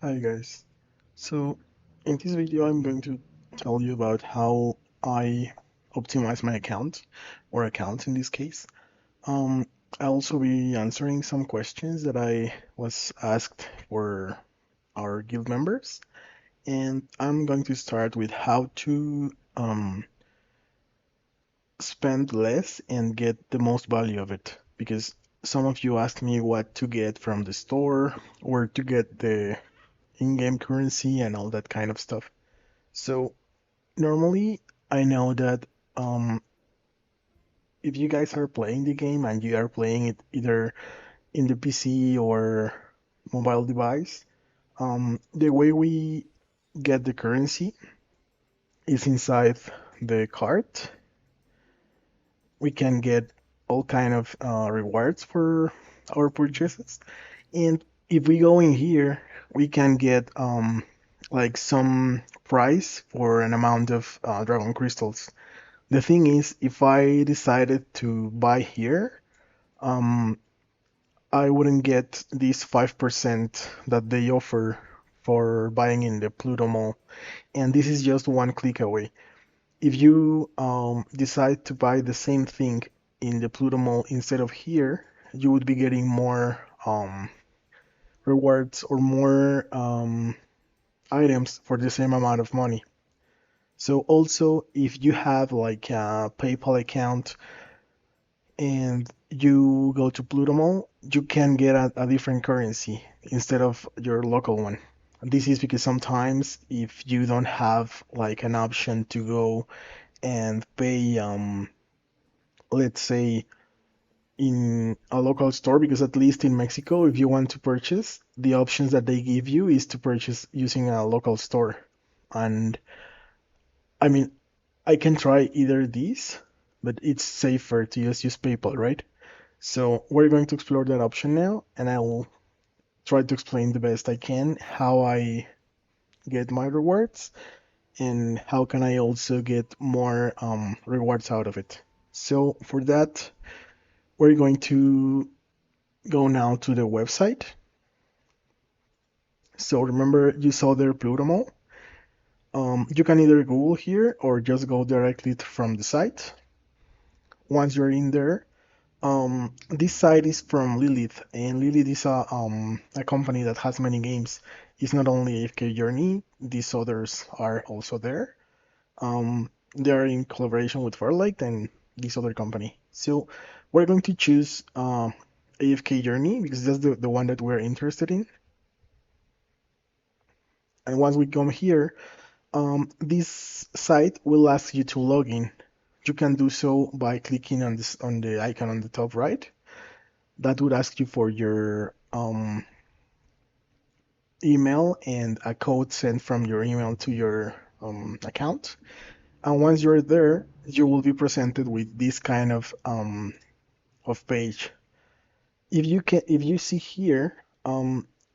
Hi guys. So in this video I'm going to tell you about how I optimize my account or accounts in this case. Um, I'll also be answering some questions that I was asked for our guild members, and I'm going to start with how to spend less and get the most value of it, because some of you asked me what to get from the store, where to get the in-game currency and all that kind of stuff. So normally I know that um, if you guys are playing the game and you are playing it either in the PC or mobile device, the way we get the currency is inside the cart. We can get all kind of rewards for our purchases, and if we go in here, we can get like some price for an amount of dragon crystals. The thing is, if I decided to buy here, um, I wouldn't get this 5% that they offer for buying in the Pluto Mall. And this is just one click away. If you decide to buy the same thing in the Pluto Mall instead of here, you would be getting more rewards or more items for the same amount of money. So also, if you have like a PayPal account and you go to Pluto Mall, you can get a different currency instead of your local one. This is because sometimes if you don't have like an option to go and pay, let's say in a local store, because at least in Mexico, if you want to purchase, the options that they give you is to purchase using a local store. And I mean, I can try either these, but it's safer to just use PayPal, right? So we're going to explore that option now, and I'll try to explain the best I can how I get my rewards and how can I also get more rewards out of it. So for that, we're going to go now to the website. So remember you saw there Plutomo. You can either Google here or just go directly from the site. Once you're in there, this site is from Lilith, and Lilith is a company that has many games. It's not only AFK Journey, these others are also there. They are in collaboration with Fairlight and this other company. So we're going to choose AFK Journey because that's the one that we're interested in. And once we come here, this site will ask you to log in. You can do so by clicking on this on the icon on the top right. That would ask you for your email and a code sent from your email to your account. And once you're there, you will be presented with this kind of page. If you see here,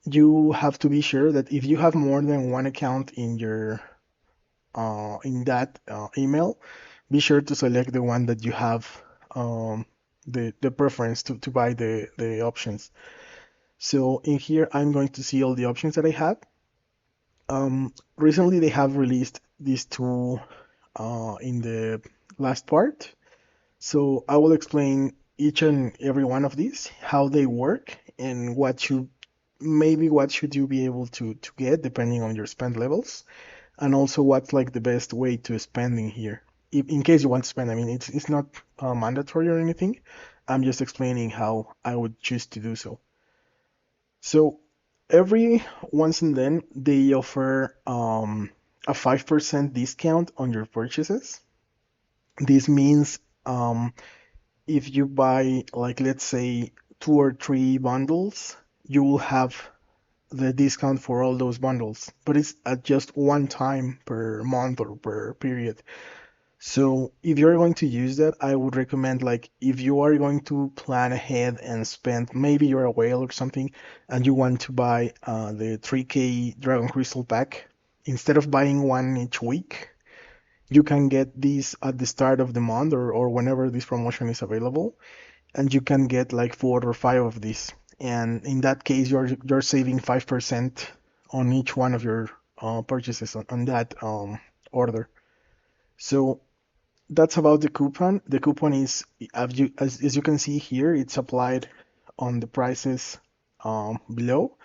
you have to be sure that if you have more than one account in your in that email, be sure to select the one that you have the preference to buy the options. So in here, I'm going to see all the options that I have. Recently, they have released these two in the last part. So I will explain each and every one of these, how they work, and what should you be able to get depending on your spend levels, and also what's like the best way to spend in here. If, in case you want to spend, I mean, it's not mandatory or anything. I'm just explaining how I would choose to do so. So every once and then they offer a 5% discount on your purchases. This means if you buy like let's say 2 or 3 bundles, you will have the discount for all those bundles, but it's at just one time per month or per period. So if you're going to use that, I would recommend like if you are going to plan ahead and spend, maybe you're a whale or something, and you want to buy the 3K Dragon Crystal pack, instead of buying one each week, you can get these at the start of the month or whenever this promotion is available, and you can get like 4 or 5 of these. And in that case, you're saving 5% on each one of your purchases on that order. So that's about the coupon. The coupon is, as you can see here, it's applied on the prices below.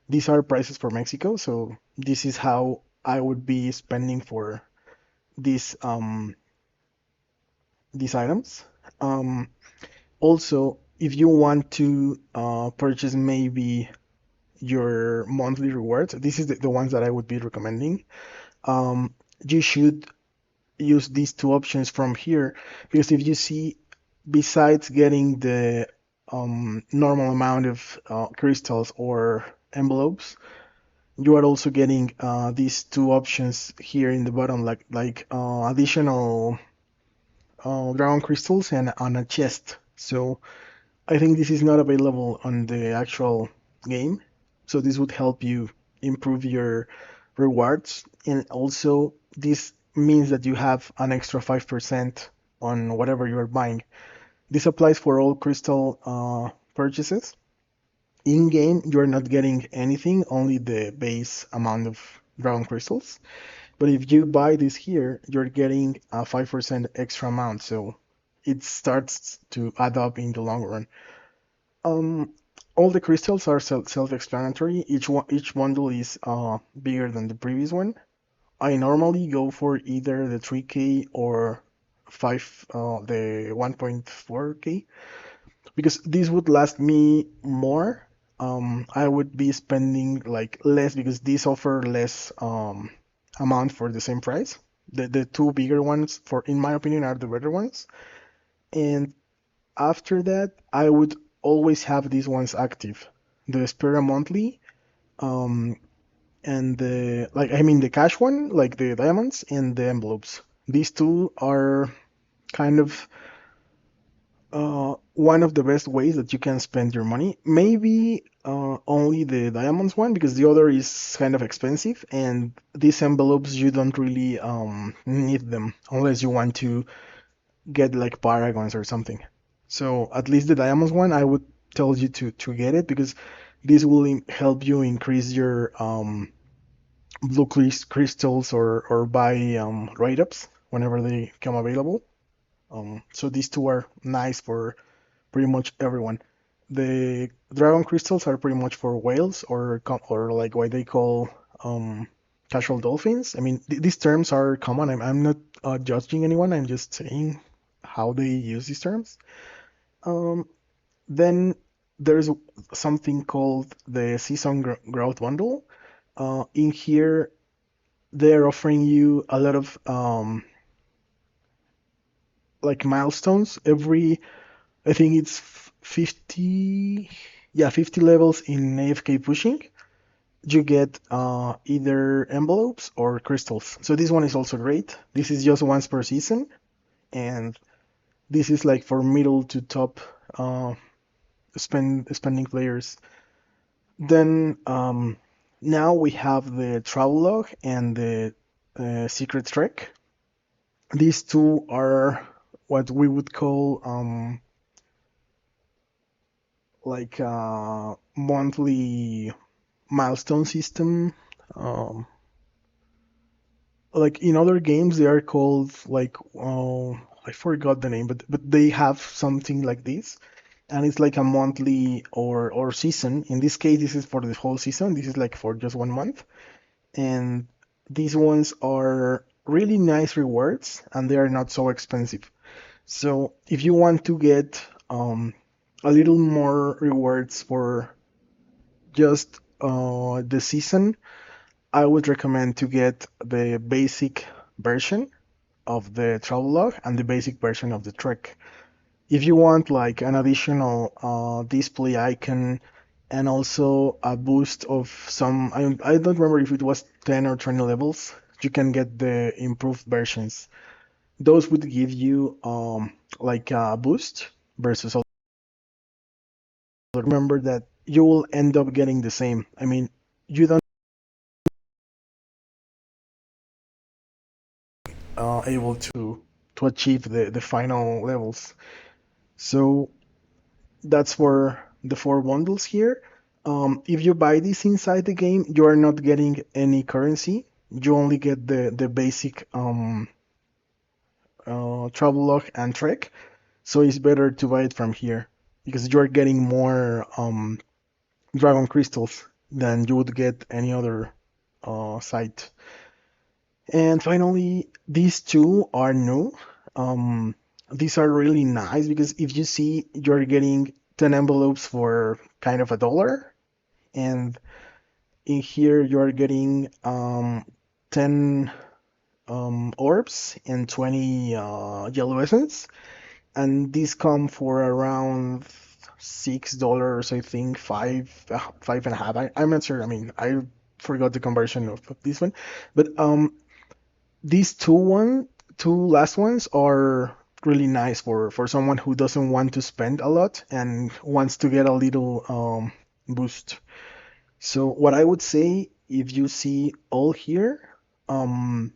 These are prices for Mexico, so this is how I would be spending for these these items. Um, Also, if you want to purchase maybe your monthly rewards, this is the ones that I would be recommending. Um, you should use these two options from here because if you see, besides getting the normal amount of crystals or envelopes, you are also getting these two options here in the bottom, like additional dragon crystals and on a chest. So I think this is not available on the actual game, so this would help you improve your rewards. And also, this means that you have an extra 5% on whatever you're buying. This applies for all crystal purchases. In game, you're not getting anything, only the base amount of dragon crystals. But if you buy this here, you're getting a 5% extra amount, so it starts to add up in the long run. Um, all the crystals are self-explanatory. Each bundle is bigger than the previous one. I normally go for either the 3K or 1.4K because this would last me more. I would be spending like less because these offer less amount for the same price. The two bigger ones, for in my opinion, are the better ones. And after that, I would always have these ones active. The Spera monthly, um, and the like I mean the cash one, like the diamonds and the envelopes. These two are kind of one of the best ways that you can spend your money. Maybe only the diamonds one because the other is kind of expensive, and these envelopes you don't really need them unless you want to get like paragons or something. So at least the diamonds one, I would tell you to get it because this will help you increase your blue crystals or buy write-ups whenever they come available. So these two are nice for pretty much everyone. The dragon crystals are pretty much for whales or like what they call casual dolphins. I mean, these terms are common. I'm not judging anyone. I'm just saying how they use these terms. Um, then there's something called the season growth bundle. In here, they're offering you a lot of like milestones. I think it's 50, yeah, 50 levels in AFK pushing. You get either envelopes or crystals. So this one is also great. This is just once per season, and this is like for middle to top spending players. Then now we have the travel log and the secret trek. These two are what we would call like a monthly milestone system. Um, like in other games, they are called like I forgot the name, but they have something like this, and it's like a monthly or season. In this case, this is for the whole season. This is like for just 1 month, and these ones are really nice rewards, and they are not so expensive. So if you want to get a little more rewards for just the season, I would recommend to get the basic version of the travel and the basic version of the trek. If you want like an additional display icon and also a boost of some, I don't remember if it was 10 or 20 levels, you can get the improved versions. Those would give you like a boost versus other. Remember that you will end up getting the same. I mean, you don't able to achieve the final levels. So that's for the four bundles here. If you buy this inside the game, you are not getting any currency. You only get the basic travel log and trek. So it's better to buy it from here because you're getting more dragon crystals than you would get any other site. And finally, these two are new. Um, these are really nice because if you see, you're getting 10 envelopes for kind of $1, and in here you're getting 10 orbs and 20 yellow essence, and these come for around $6, I think, five and a half. I'm not sure. I mean, I forgot the conversion of this one, but these two last ones are really nice for someone who doesn't want to spend a lot and wants to get a little boost. So what I would say, if you see all here, um,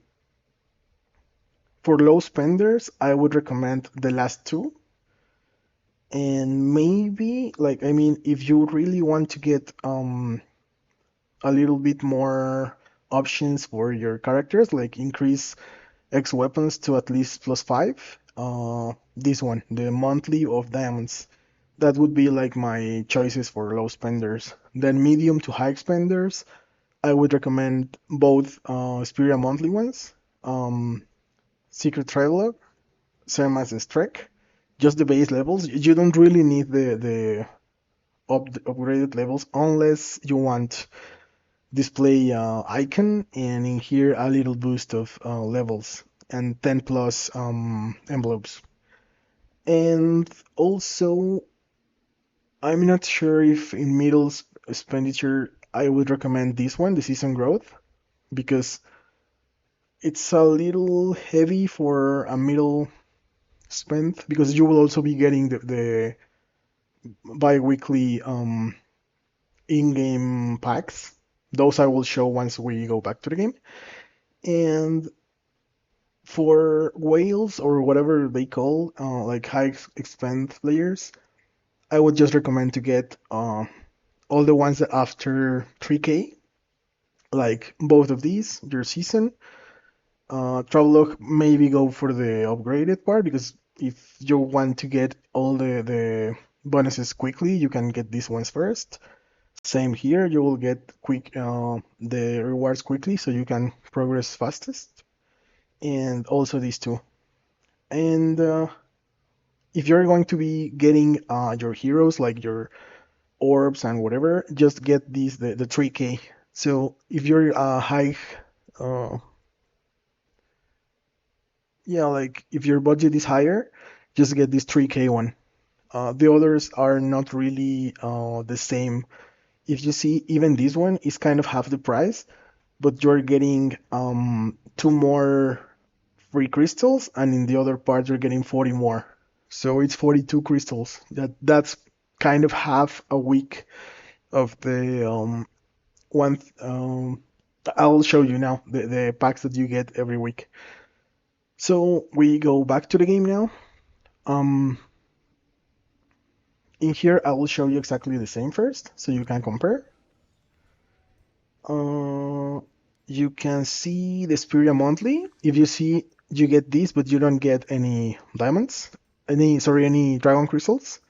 for low spenders, I would recommend the last two. And maybe, like, I mean, if you really want to get a little bit more options for your characters, like increase X weapons to at least +5. This one, the monthly of diamonds. That would be like my choices for low spenders. Then medium to high spenders, I would recommend both Spirit monthly ones, um, Secret Traveler, same as the Trek. Just the base levels. You don't really need the upgraded levels unless you want display icon, and in here a little boost of levels and 10 plus envelopes. And also, I'm not sure if in middle expenditure I would recommend this one, the season growth, because it's a little heavy for a middle spend, because you will also be getting the bi-weekly in-game packs. Those I will show once we go back to the game. And for whales or whatever they call, like high expand players, I would just recommend to get all the ones that after 3K, like both of these, your season. Travelog, maybe go for the upgraded part, because if you want to get all the bonuses quickly, you can get these ones first. Same here, you will get the rewards quickly, so you can progress fastest. And also these two. And if you're going to be getting your heroes, like your orbs and whatever, just get these the 3K. So if you're high, uh, yeah, like if your budget is higher, just get this 3K one. The others are not really the same. If you see, even this one is kind of half the price, but you're getting two more free crystals, and in the other part you're getting 40 more. So it's 42 crystals. That's kind of half a week of the one. I'll show you now the packs that you get every week. So we go back to the game now. Um, in here I will show you exactly the same first, so you can compare. Uh, you can see the Spirit monthly. If you see, you get this, but you don't get any diamonds, any dragon crystals.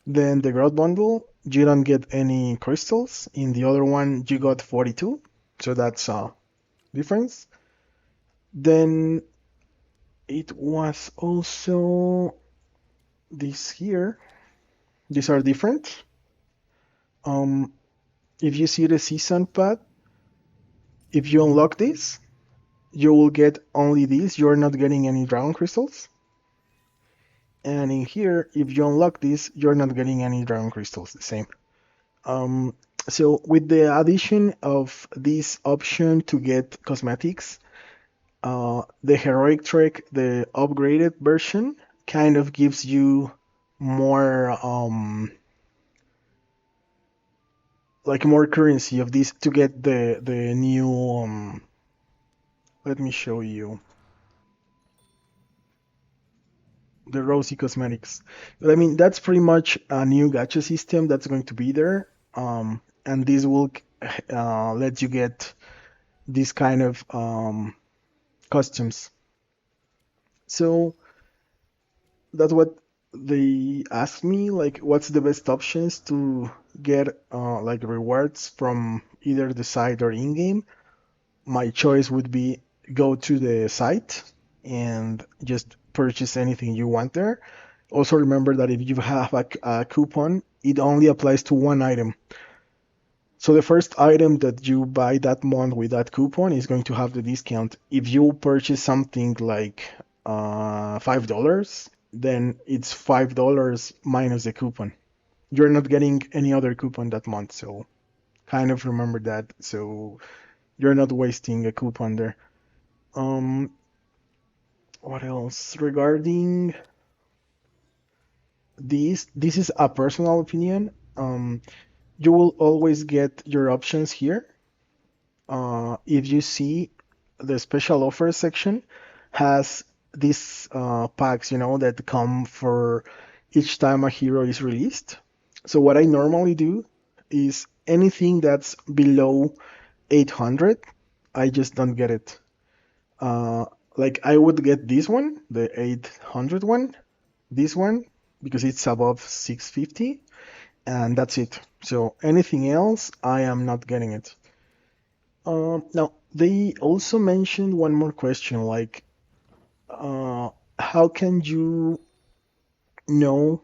Then the growth bundle, you don't get any crystals. In the other one, you got 42, so that's a difference. Then it was also this here. These are different. Um, if you see the season path, if you unlock this, you will get only these. You're not getting any dragon crystals. And in here, if you unlock this, you're not getting any dragon crystals. The same. Um, so with the addition of this option to get cosmetics, the heroic trek, the upgraded version, kind of gives you more like more currency of this to get the new let me show you the rosy cosmetics. But I mean, that's pretty much a new gacha system that's going to be there. and this will let you get this kind of costumes. So that's what they asked me, like, what's the best options to get like rewards from either the site or in-game. My choice would be go to the site and just purchase anything you want there. Also remember that if you have a coupon, it only applies to one item. So the first item that you buy that month with that coupon is going to have the discount. If you purchase something like $5, then it's $5 minus the coupon. You're not getting any other coupon that month, so kind of remember that. So you're not wasting a coupon there. Um, what else regarding this? This is a personal opinion. You will always get your options here. If you see the special offers section has these packs, that come for each time a hero is released. So what I normally do is anything that's below 800, I just don't get it. Uh, like I would get this one, the 800 one, this one, because it's above 650, and that's it. So anything else, I am not getting it. Now, they also mentioned one more question, like, how can you know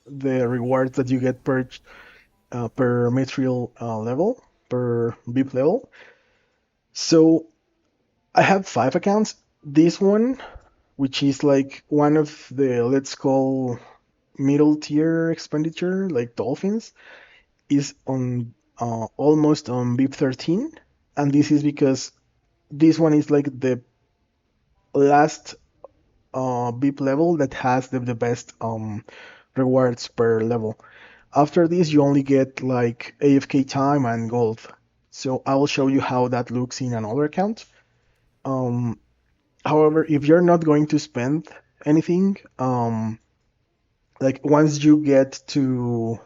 the rewards that you get per material level, per VIP level? So I have 5 accounts. This one, which is like one of the, let's call, middle tier expenditure, like dolphins, is on almost on VIP 13, and this is because this one is like the last VIP level that has the best rewards per level. After this, you only get like AFK time and gold. So I will show you how that looks in another account. Um, However, if you're not going to spend anything, like once you get to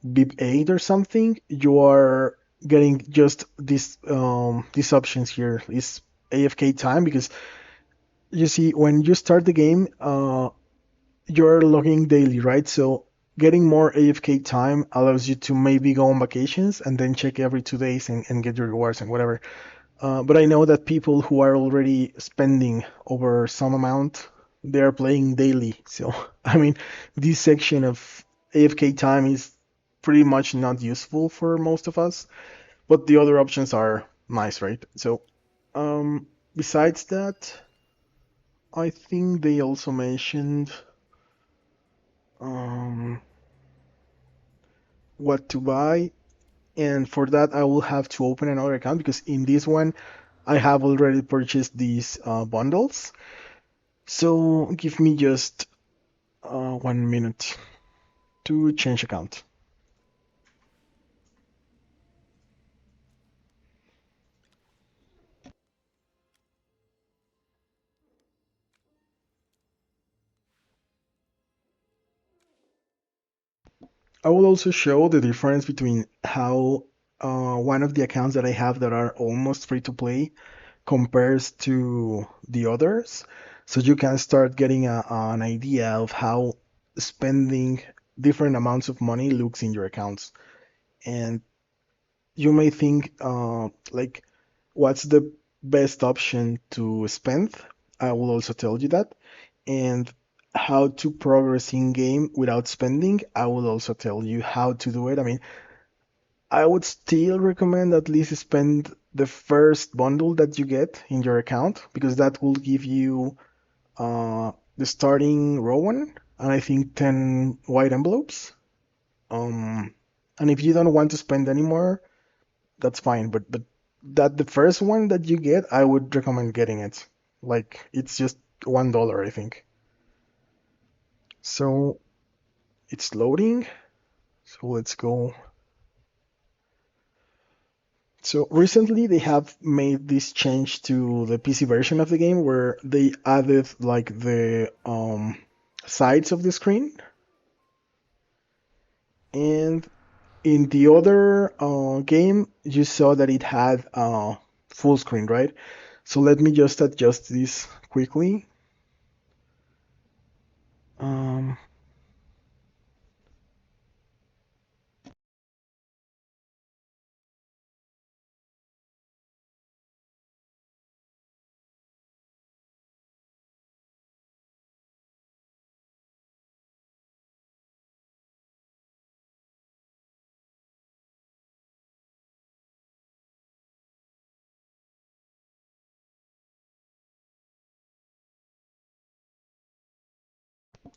VIP 8 or something, you are getting just these options here. Is AFK time, because you see when you start the game, you're logging daily, right? So getting more AFK time allows you to maybe go on vacations and then check every 2 days and get your rewards and whatever. But I know that people who are already spending over some amount, they are playing daily. So, I mean, this section of AFK time is pretty much not useful for most of us, but the other options are nice, right? So, besides that, I think they also mentioned um, what to buy. And for that, I will have to open another account because in this one, I have already purchased these bundles. So give me just 1 minute to change account. I will also show the difference between how one of the accounts that I have that are almost free to play compares to the others. So you can start getting an idea of how spending different amounts of money looks in your accounts. And you may think, like, what's the best option to spend? I will also tell you that. And how to progress in game without spending, I will also tell you how to do it. I mean, I would still recommend at least spend the first bundle that you get in your account because that will give you the starting row one and I think 10 white envelopes. Um, and if you don't want to spend anymore, that's fine. But that the first one that you get, I would recommend getting it. Like it's just $1, I think. So it's loading. So let's go. So recently they have made this change to the PC version of the game where they added like the sides of the screen. And in the other game, you saw that it had full screen, right? So let me just adjust this quickly. Um,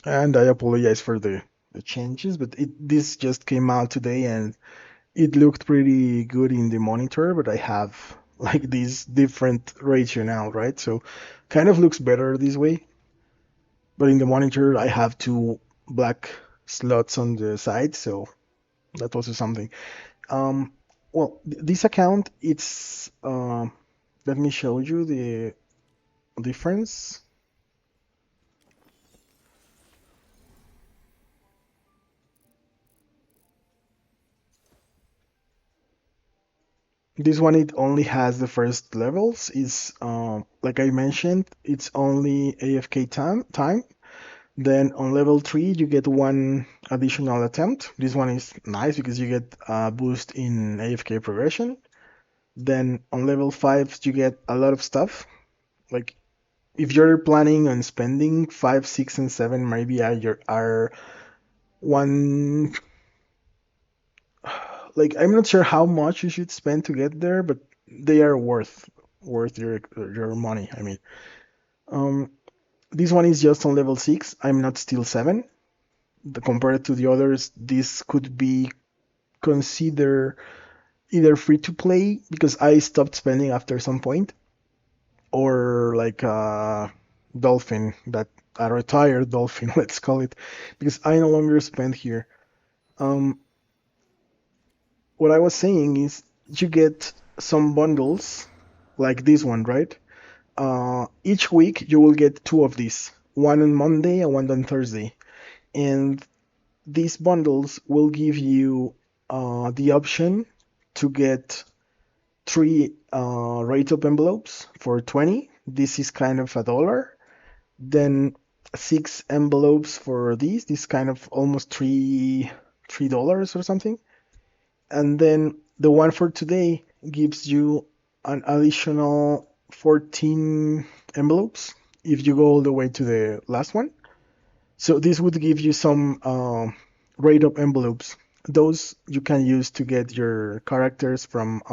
and I apologize for the changes, but this just came out today and it looked pretty good in the monitor, but I have like this different ratio now, right? So kind of looks better this way, but in the monitor I have two black slots on the side, so that was something. Um, well, this account, it's let me show you the difference. This one it only has the first levels. Is like I mentioned, it's only AFK time. Then on level 3 you get one additional attempt. This one is nice because you get a boost in AFK progression. Then on level 5 you get a lot of stuff. Like if you're planning on spending 5, 6, and 7, maybe are one, like I'm not sure how much you should spend to get there, but they are worth your money. I mean, um, this one is just on level 6. I'm not still 7. Compared to the others, this could be considered either free to play because I stopped spending after some point, or like a dolphin, that a retired dolphin, let's call it, because I no longer spend here. Um, what I was saying is you get some bundles like this one, right? Each week you will get two of these, one on Monday and one on Thursday, and these bundles will give you the option to get three rate up envelopes for 20. This is kind of $1. Then six envelopes for these. This kind of almost $3 or something. And then the one for today gives you an additional 14 envelopes if you go all the way to the last one. So this would give you some rate up envelopes. Those you can use to get your characters from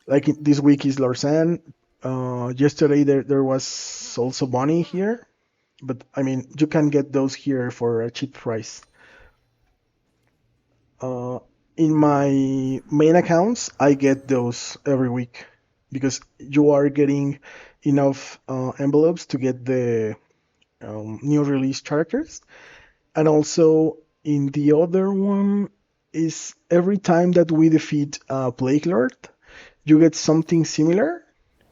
like this week is Larsan. Yesterday there was also Bonnie here, but I mean you can get those here for a cheap price. Uh, in my main accounts, I get those every week because you are getting enough envelopes to get the new release characters. And also in the other one is every time that we defeat a Plague Lord, you get something similar,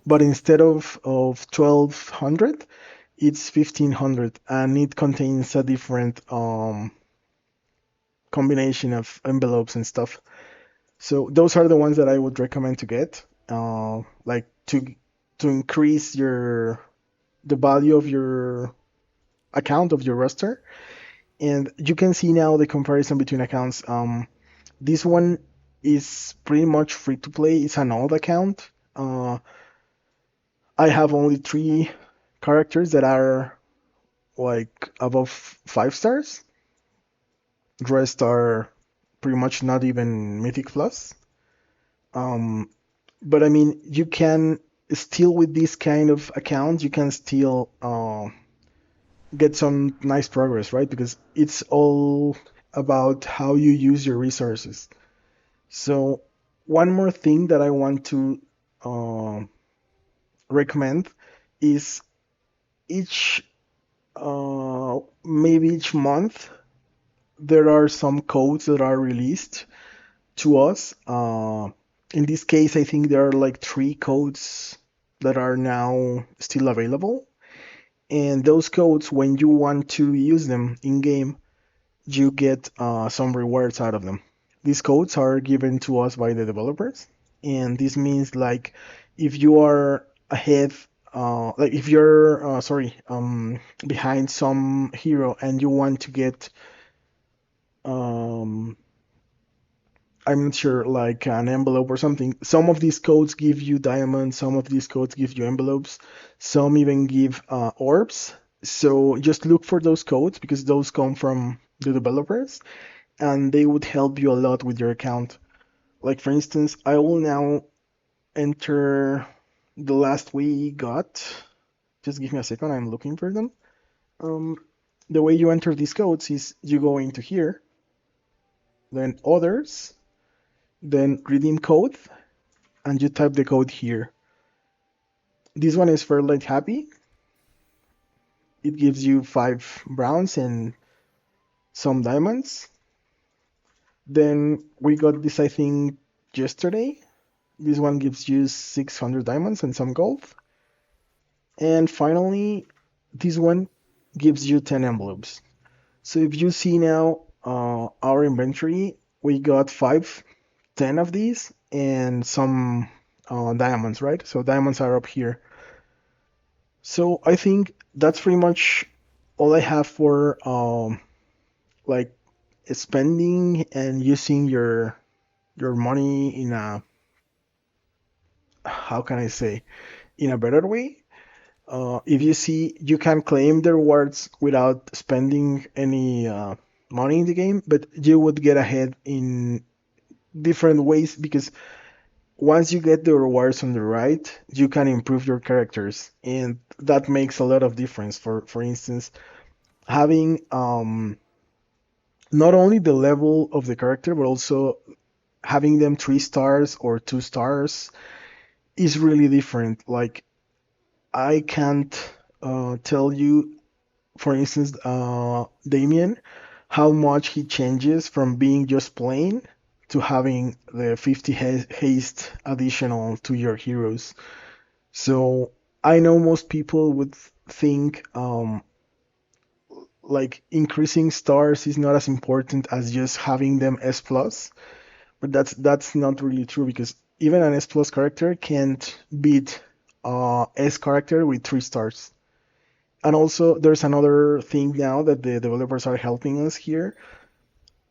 but instead of 1200, it's 1500, and it contains a different combination of envelopes and stuff. So those are the ones that I would recommend to get, like to increase your the value of your account of your roster. And you can see now the comparison between accounts. This one is pretty much free to play. It's an old account. I have only three characters that are like above 5 stars. The rest are pretty much not even Mythic Plus. Um, but I mean, you can still with this kind of accounts, you can still get some nice progress, right? Because it's all about how you use your resources. So one more thing that I want to uh, recommend is each maybe each month there are some codes that are released to us. In this case, I think there are like three codes that are now still available. And those codes, when you want to use them in game, you get some rewards out of them. These codes are given to us by the developers, and this means like if you are ahead, like if you're behind some hero and you want to get um, I'm not sure, like an envelope or something. Some of these codes give you diamonds, some of these codes give you envelopes, some even give orbs. So just look for those codes because those come from the developers and they would help you a lot with your account. Like for instance, I will now enter the last we got. Just give me a second, I'm looking for them. Um, the way you enter these codes is you go into here, then others, then redeem code, and you type the code here. This one is fairly happy. It gives you 5 browns and some diamonds. Then we got this, I think, yesterday. This one gives you 600 diamonds and some gold. And finally, this one gives you 10 envelopes. So if you see now our inventory, we got 10 of these and some diamonds, right? So diamonds are up here. So I think that's pretty much all I have for like spending and using your money in a, how can I say, in a better way. If you see, you can claim the rewards without spending any money in the game, but you would get ahead in different ways because once you get the rewards on the right, you can improve your characters, and that makes a lot of difference. For instance, having not only the level of the character, but also having them 3 stars or 2 stars is really different. Like I can't tell you, for instance, Damien, how much he changes from being just plain to having the 50 haste additional to your heroes. So I know most people would think like increasing stars is not as important as just having them S plus, but that's not really true because even an S plus character can't beat S character with 3 stars. And also, there's another thing now that the developers are helping us here.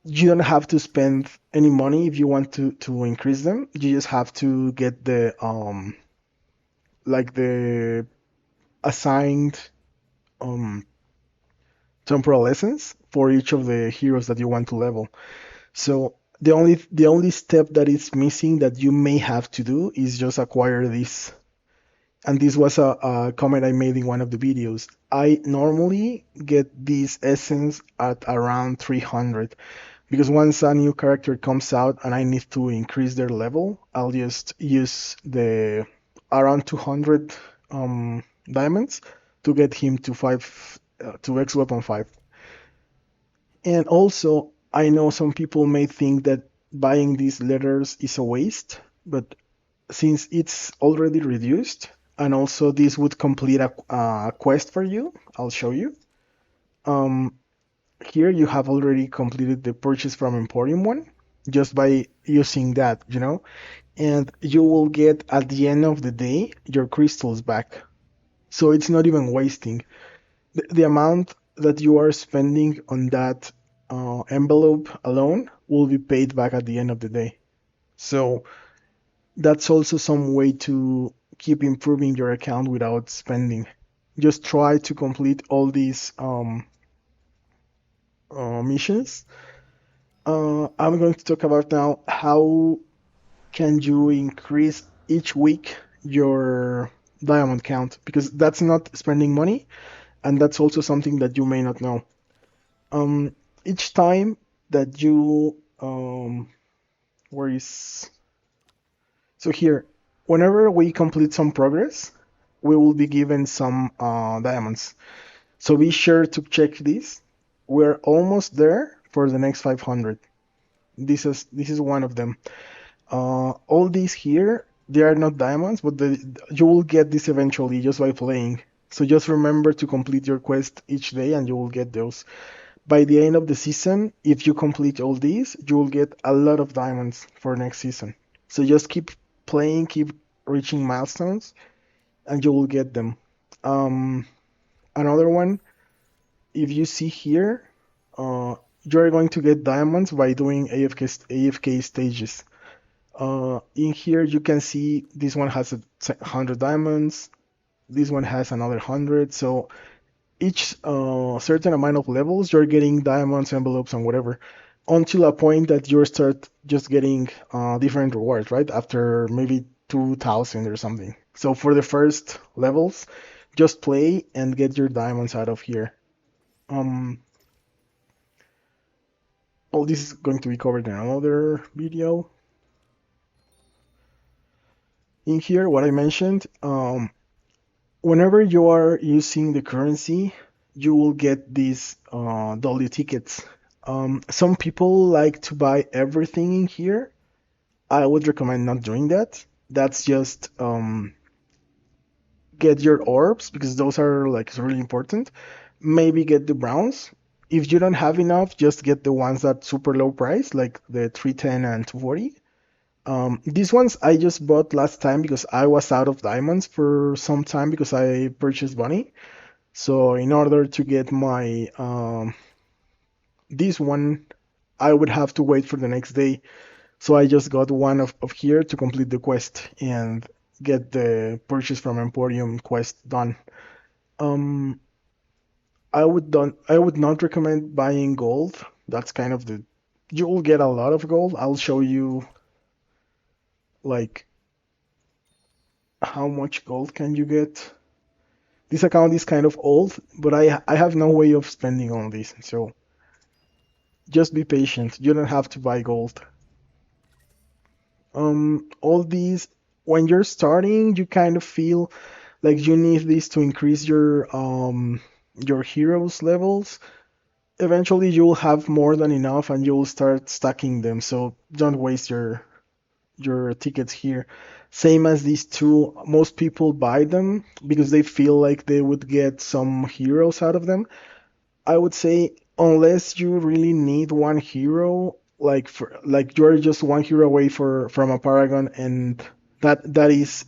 You don't have to spend any money if you want to increase them. You just have to get the like the assigned um temporal essence for each of the heroes that you want to level. So the only step that is missing that you may have to do is just acquire this. And this was a comment I made in one of the videos. I normally get this essence at around 300 because once a new character comes out and I need to increase their level, I'll just use the around 200 diamonds to get him to 5 to X weapon 5. And also, I know some people may think that buying these letters is a waste, but since it's already reduced, and also this would complete a quest for you, I'll show you. Um, Here you have already completed the purchase from Emporium one just by using that, and you will get at the end of the day your crystals back. So it's not even wasting. The amount that you are spending on that envelope alone will be paid back at the end of the day. So that's also some way to keep improving your account without spending. Just try to complete all these missions. I'm going to talk about now how can you increase each week your diamond count because that's not spending money and that's also something that you may not know. Um, each time that you where is so here, whenever we complete some progress, we will be given some diamonds. So be sure to check this. We're almost there for the next 500. This is one of them. All these here, they are not diamonds, but you will get this eventually just by playing. So just remember to complete your quest each day and you will get those. By the end of the season, if you complete all these, you will get a lot of diamonds for next season. So just keep playing, keep reaching milestones, and you will get them. Um, Another one, if you see here, you're going to get diamonds by doing AFK stages. In here, you can see this one has 100 diamonds. This one has another 100. So each certain amount of levels, you're getting diamonds, envelopes, and whatever, until a point that you start just getting different rewards, right? After maybe 2,000 or something. So for the first levels, just play and get your diamonds out of here. Um, all this is going to be covered in another video. In here, what I mentioned, whenever you are using the currency, you will get these W tickets. Some people like to buy everything in here. I would recommend not doing that. That's just get your orbs because those are like really important. Maybe get the browns. If you don't have enough, just get the ones that super low price, like the 310 and 240. These ones I just bought last time because I was out of diamonds for some time because I purchased bunny. So in order to get my this one, I would have to wait for the next day. So I just got one of here to complete the quest and get the purchase from Emporium quest done. Um, I would not recommend buying gold. That's kind of the you will get a lot of gold. I'll show you like how much gold can you get. This account is kind of old, but I have no way of spending on this. So just be patient. You don't have to buy gold. All these when you're starting, you kind of feel like you need this to increase your heroes levels. Eventually you'll have more than enough and you'll start stacking them, so don't waste your tickets here. Same as these two, most people buy them because they feel like they would get some heroes out of them. I would say unless you really need one hero, like you're just one hero away from a paragon, and that is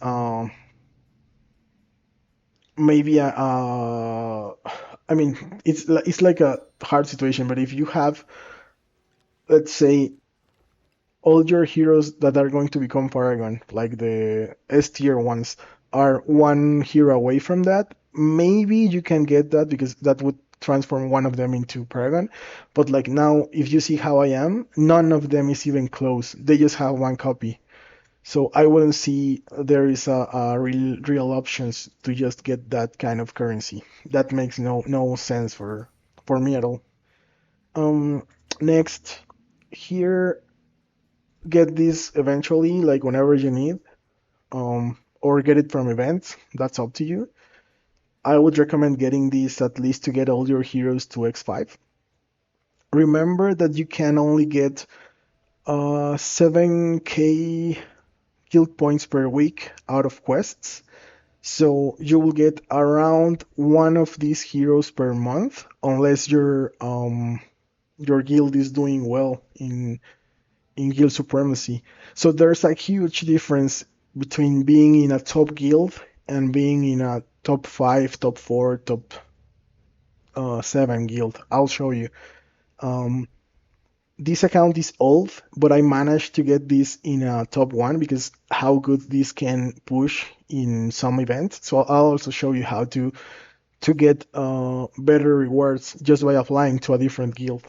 maybe I mean it's like a hard situation, but if you have, let's say, all your heroes that are going to become paragon, like the S tier ones, are one hero away from that, maybe you can get that because that would transform one of them into paragon. But like now, if you see how I am, none of them is even close. They just have one copy. So I wouldn't see there is a real options to just get that kind of currency. That makes no sense for me at all. Um, Next, here, get this eventually, like whenever you need, or get it from events. That's up to you. I would recommend getting these at least to get all your heroes to X5. Remember that you can only get 7k guild points per week out of quests. So you will get around one of these heroes per month, unless your guild is doing well in guild supremacy. So there's a huge difference between being in a top guild and being in a top 5, top 4, top 7 guild. I'll show you. Um, this account is old, but I managed to get this in a top 1 because how good this can push in some events. So I'll also show you how to get better rewards just by applying to a different guild.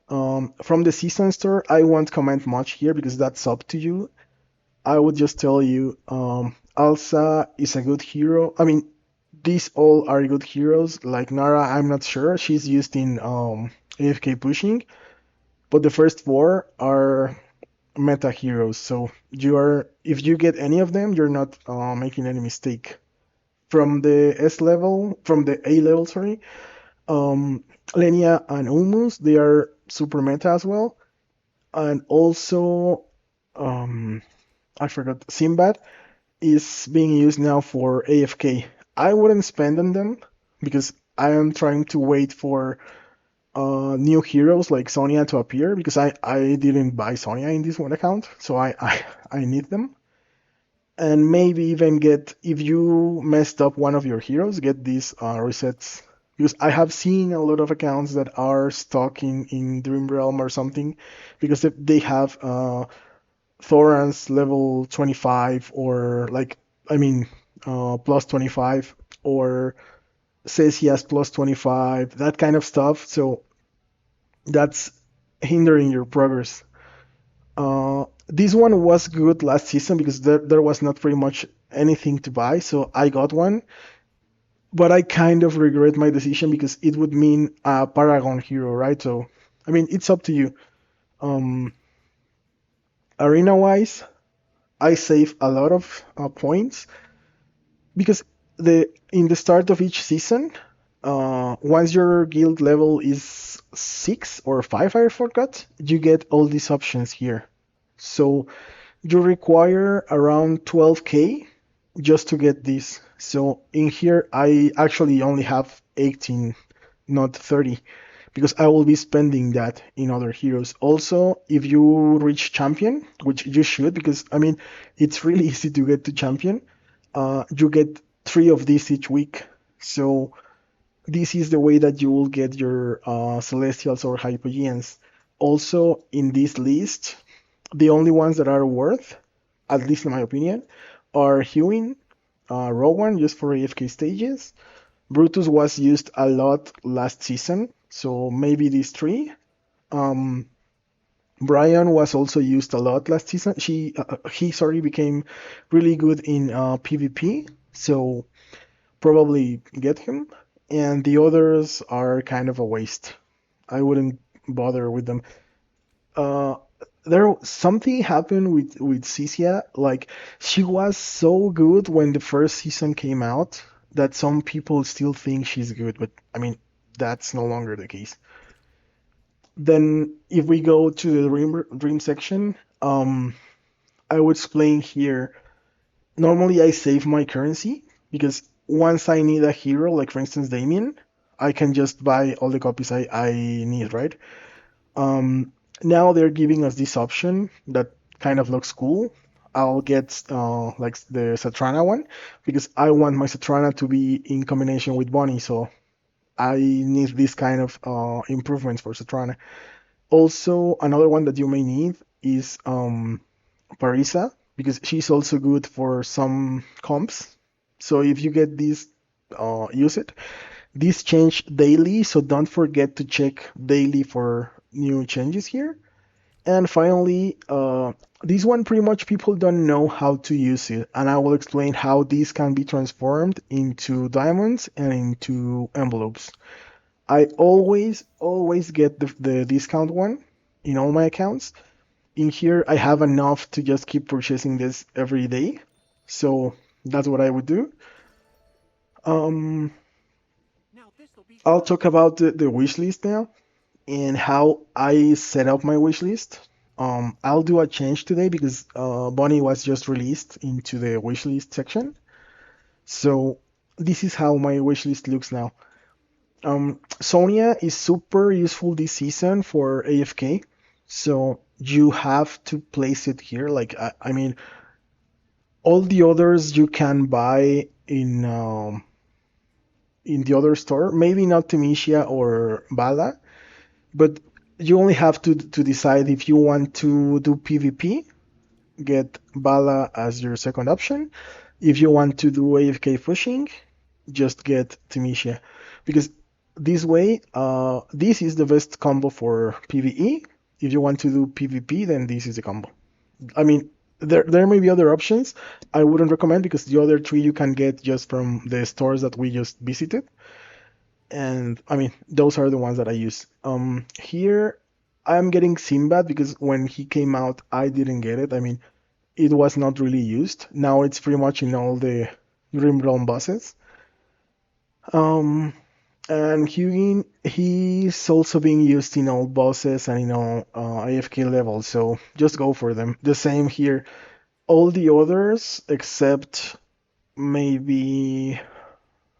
From the season store, I won't comment much here because that's up to you. I would just tell you, Alsa is a good hero. I mean, these all are good heroes. Like Nara, I'm not sure. She's used in AFK pushing, but the first four are meta heroes. So if you get any of them, you're not making any mistake. From the A level, sorry, Lenia and Ulmus, they are super meta as well. And also, um, I forgot, Sinbad is being used now for AFK. I wouldn't spend on them because I am trying to wait for new heroes like Sonya to appear because I didn't buy Sonya in this one account, so I need them. And maybe even get, if you messed up one of your heroes, get these resets. Because I have seen a lot of accounts that are stuck in Dream Realm or something because they have Thoran's level 25 or like, I mean, plus 25 or says he has plus 25, that kind of stuff. So that's hindering your progress. This one was good last season because there was not pretty much anything to buy, so I got one. But I kind of regret my decision because it would mean a Paragon hero, right? So, I mean, it's up to you. Um, Arena wise, I save a lot of points because the in the start of each season, once your guild level is 6 or 5, I forgot, you get all these options here. So you require around 12k just to get this. So in here, I actually only have 18, not 30, because I will be spending that in other heroes. Also, if you reach champion, which you should, because I mean, it's really easy to get to champion, you get 3 of these each week. So this is the way that you will get your Celestials or Hypogeans. Also, in this list, the only ones that are worth, at least in my opinion, are Hewin, Rowan, just for AFK stages. Brutus was used a lot last season, so maybe these 3. Um, Brian was also used a lot last season. He became really good in PvP, so probably get him. And the others are kind of a waste. I wouldn't bother with them. Uh, there something happened with Cisia. Like she was so good when the first season came out that some people still think she's good, but I mean that's no longer the case. Then if we go to the dream section, I would explain here. Normally I save my currency because once I need a hero, like for instance Damien, I can just buy all the copies I need, right? Um, Now they're giving us this option that kind of looks cool. I'll get like the Satrana one because I want my Satrana to be in combination with Bonnie, so I need this kind of improvements for Satrana. Also, another one that you may need is Parisa because she's also good for some comps. So if you get this, use it. These change daily, so don't forget to check daily for new changes here. And finally, this one pretty much people don't know how to use it, and I will explain how these can be transformed into diamonds and into envelopes. I always get the discount one in all my accounts. In here, I have enough to just keep purchasing this every day, so that's what I would do. Um, I'll talk about the wish list now and how I set up my wish list. I'll do a change today because Bonnie was just released into the wish list section. So this is how my wish list looks now. Sonia is super useful this season for AFK. So you have to place it here. Like I mean, all the others you can buy in the other store. Maybe not Timicia or Bala, but you only have to decide if you want to do PvP, get Bala as your second option. If you want to do AFK pushing, just get Timicia. Because this way, this is the best combo for PvE. If you want to do PvP, then this is the combo. I mean, there may be other options. I wouldn't recommend because the other 3 you can get just from the stores that we just visited. And I mean, those are the ones that I use. Here I'm getting Sinbad because when he came out, I didn't get it. I mean, it was not really used. Now it's pretty much in all the Dream Realm bosses. Um, and Hugin, he's also being used in all bosses and in all AFK levels, so just go for them. The same here. All the others, except maybe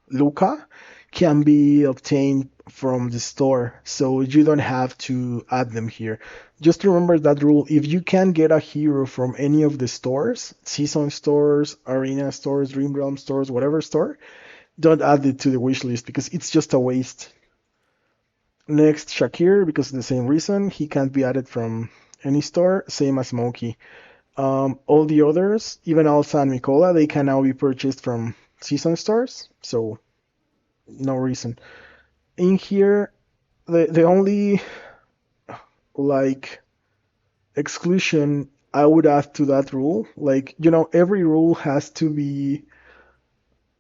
Luca, can be obtained from the store, so you don't have to add them here. Just remember that rule. If you can get a hero from any of the stores, season stores, arena stores, dream realm stores, whatever store, don't add it to the wish list because it's just a waste. Next, Shakir, because of the same reason, he can't be added from any store, same as Moki. All the others, even Alsa and Mikola, they can now be purchased from season stores, so no reason. In here, the only like exclusion I would add to that rule, like every rule has to be.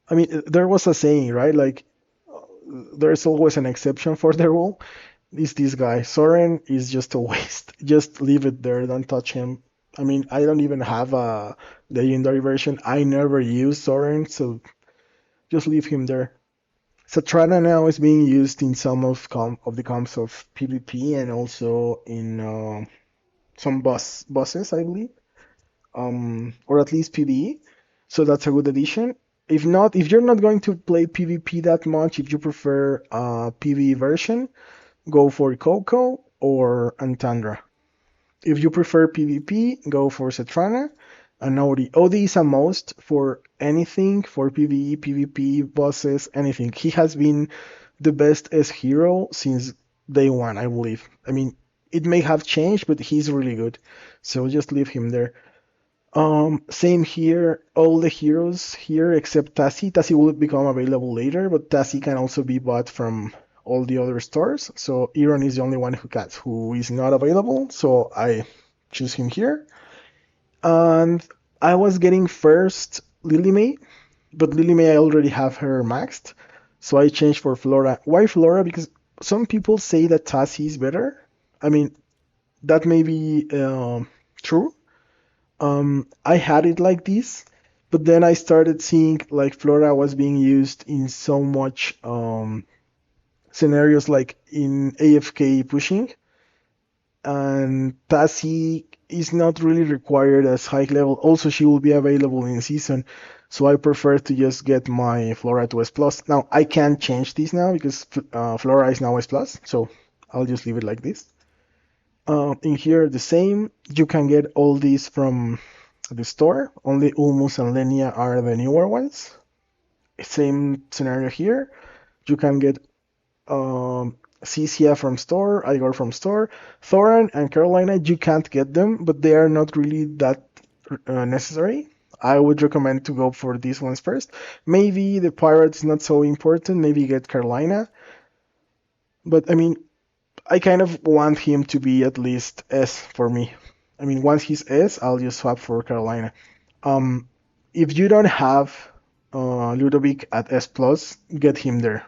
I mean, there was a saying, right? Like, there's always an exception for the rule. Is this guy Soren is just a waste. Just leave it there. Don't touch him. I mean, I don't even have a legendary version. I never use Soren, so just leave him there. Satrana now is being used in some of the comps of PvP and also in some bosses, I believe, or at least PvE. So that's a good addition. If not, if you're not going to play PvP that much, if you prefer a PvE version, go for Coco or Antandra. If you prefer PvP, go for Cetrana and Odi. Odi is a most for anything, for PvE, PvP, bosses, anything. He has been the best as hero since day one, I believe. I mean, it may have changed, but he's really good. So just leave him there. Same here. All the heroes here except Tassi. Tassi will become available later, but Tassi can also be bought from all the other stores. So Iron is the only one who is not available. So I choose him here. And I was getting first Lily May, but Lily May I already have her maxed. So I changed for Flora. Why Flora? Because some people say that Tassi is better. I mean, that may be true. I had it like this, but then I started seeing like Flora was being used in so much scenarios like in AFK pushing, and Tassie is not really required as high level. Also, she will be available in season, so I prefer to just get my Flora to S plus. Now I can't change this now because Flora is now S plus, so I'll just leave it like this. In here, the same. You can get all these from the store. Only Ulmus and Lenia are the newer ones. Same scenario here. You can get Cisia from store, Igor from store. Thoran and Carolina, you can't get them, but they are not really that necessary. I would recommend to go for these ones first. Maybe the Pirate's not so important. Maybe get Carolina. But I mean, I kind of want him to be at least S for me. I mean, once he's S, I'll just swap for Carolina. Um, if you don't have Ludovic at S plus, get him there.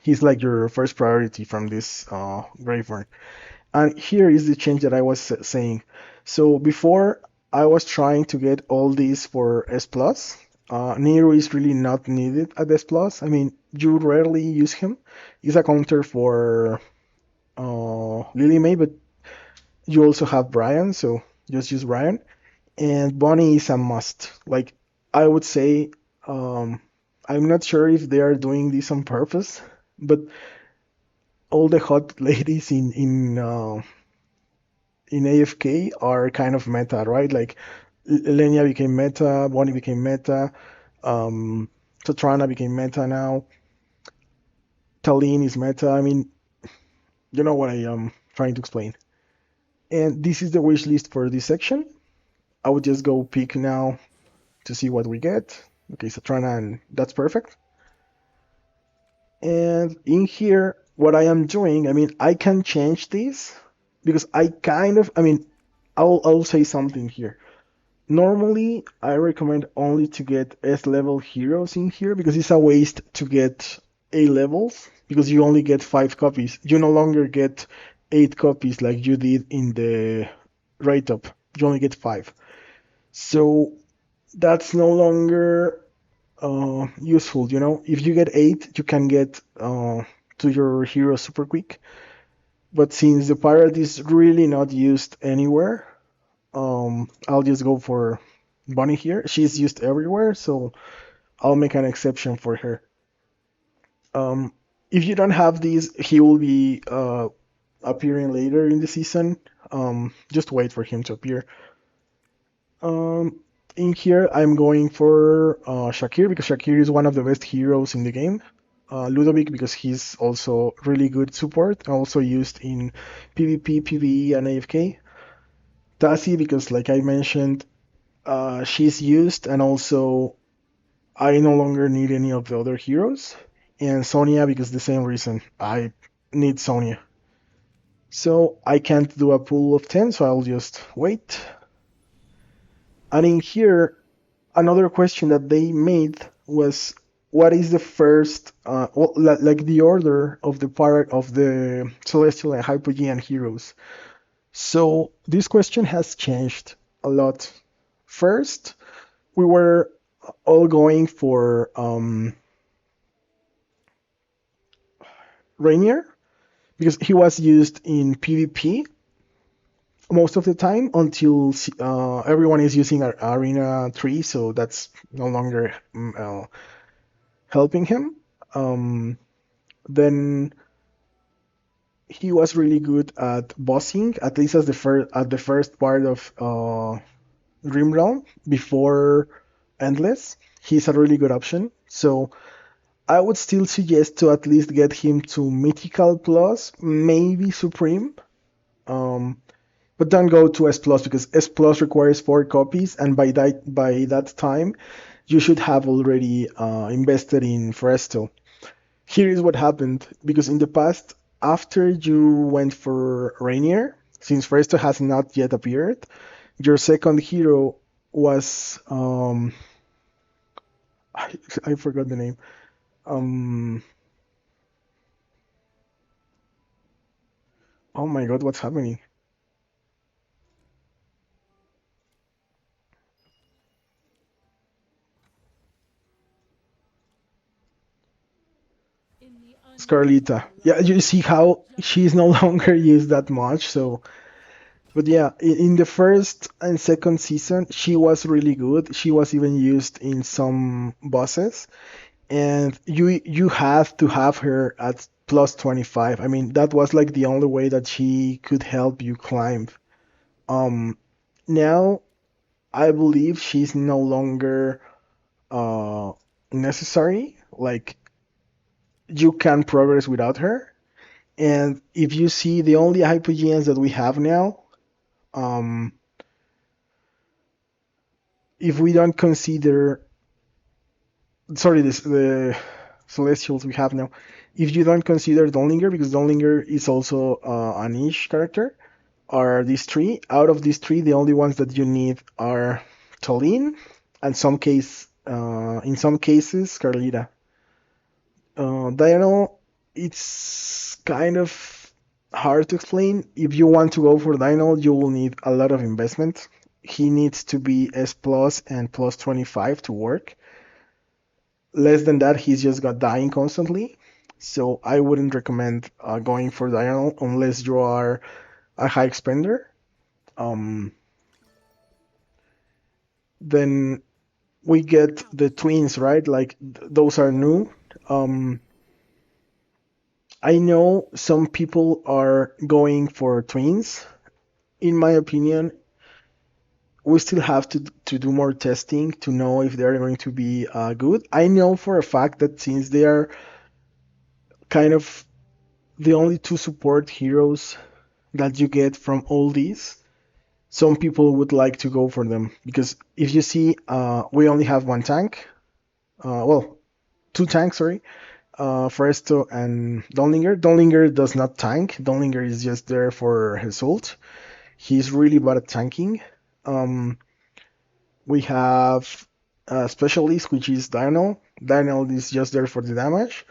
He's like your first priority from this Graveborn. And here is the change that I was saying. So before I was trying to get all these for S plus. Nero is really not needed at S plus. I mean, you rarely use him. He's a counter for Lily May, but you also have Brian, so just use Brian. And Bonnie is a must. Like I would say, I'm not sure if they are doing this on purpose, but all the hot ladies in AFK are kind of meta, right? Like Lenya became meta, Bonnie became meta, um, Tatrana became meta now. Talene is meta. I mean, you know what I am trying to explain. And this is the wish list for this section. I would just go pick now to see what we get. Okay, Satrana, and that's perfect. And in here, what I am doing, I mean, I can change this because I mean, I'll say something here. Normally, I recommend only to get S level heroes in here because it's a waste to get A levels because you only get 5 copies. You no longer get 8 copies like you did in the write up. You only get 5. So that's no longer useful. If you get 8, you can get to your hero super quick. But since the pirate is really not used anywhere, I'll just go for Bunny here. She's used everywhere, so I'll make an exception for her. Um, If you don't have these, he will be appearing later in the season. Just wait for him to appear. Um, in here, I'm going for Shakir because Shakir is one of the best heroes in the game. Ludovic because he's also really good support, also used in PvP, PvE, and AFK. Tassie because, like I mentioned, she's used, and also I no longer need any of the other heroes. And Sonya because the same reason. I need Sonya. So I can't do a pool of 10, so I'll just wait. And in here, another question that they made was what is the first, well, like the order of the part of the Celestial and Hypogean heroes. So this question has changed a lot. First, we were all going for Rainier because he was used in PvP most of the time until everyone is using Arena 3, so that's no longer helping him. Um, then he was really good at bossing, at least as the first part of Dream Realm before Endless. He's a really good option. So I would still suggest to at least get him to Mythical Plus, maybe Supreme. Um, but don't go to S Plus because S Plus requires 4 copies, and by that time, you should have already invested in Fresto. Here is what happened because in the past, after you went for Rainier, since Fresto has not yet appeared, your second hero was I forgot the name. Um, oh my god, what's happening? Scarlita. Yeah, you see how she's no longer used that much. So, but yeah, in the first and second season, she was really good. She was even used in some bosses, and you have to have her at plus 25. I mean, that was like the only way that she could help you climb. Um, now I believe she's no longer uh necessary. Like you can progress without her. And if you see the only hypogeans that we have now, um, if we don't consider, sorry, the celestials we have now, if you don't consider Donlinger, because Donlinger is also a niche character, are these three. Out of these three, the only ones that you need are Tolin, and in some cases, Carlita. Dino, it's kind of hard to explain. If you want to go for Dino, you will need a lot of investment. He needs to be S plus and plus 25 to work. Less than that, he's just got dying constantly. So I wouldn't recommend going for Dino unless you are a high spender. Um, then we get the twins, right? Like those are new. Um, I know some people are going for twins. In my opinion, we still have to do more testing to know if they're going to be good. I know for a fact that since they are kind of the only two support heroes that you get from all these, some people would like to go for them because if you see, we only have one tank. Well, two tanks, sorry. Foresto and Donlinger. Donlinger does not tank. Donlinger is just there for his ult. He's really bad at tanking. Um, we have a specialist, which is Dino. Dino is just there for the damage.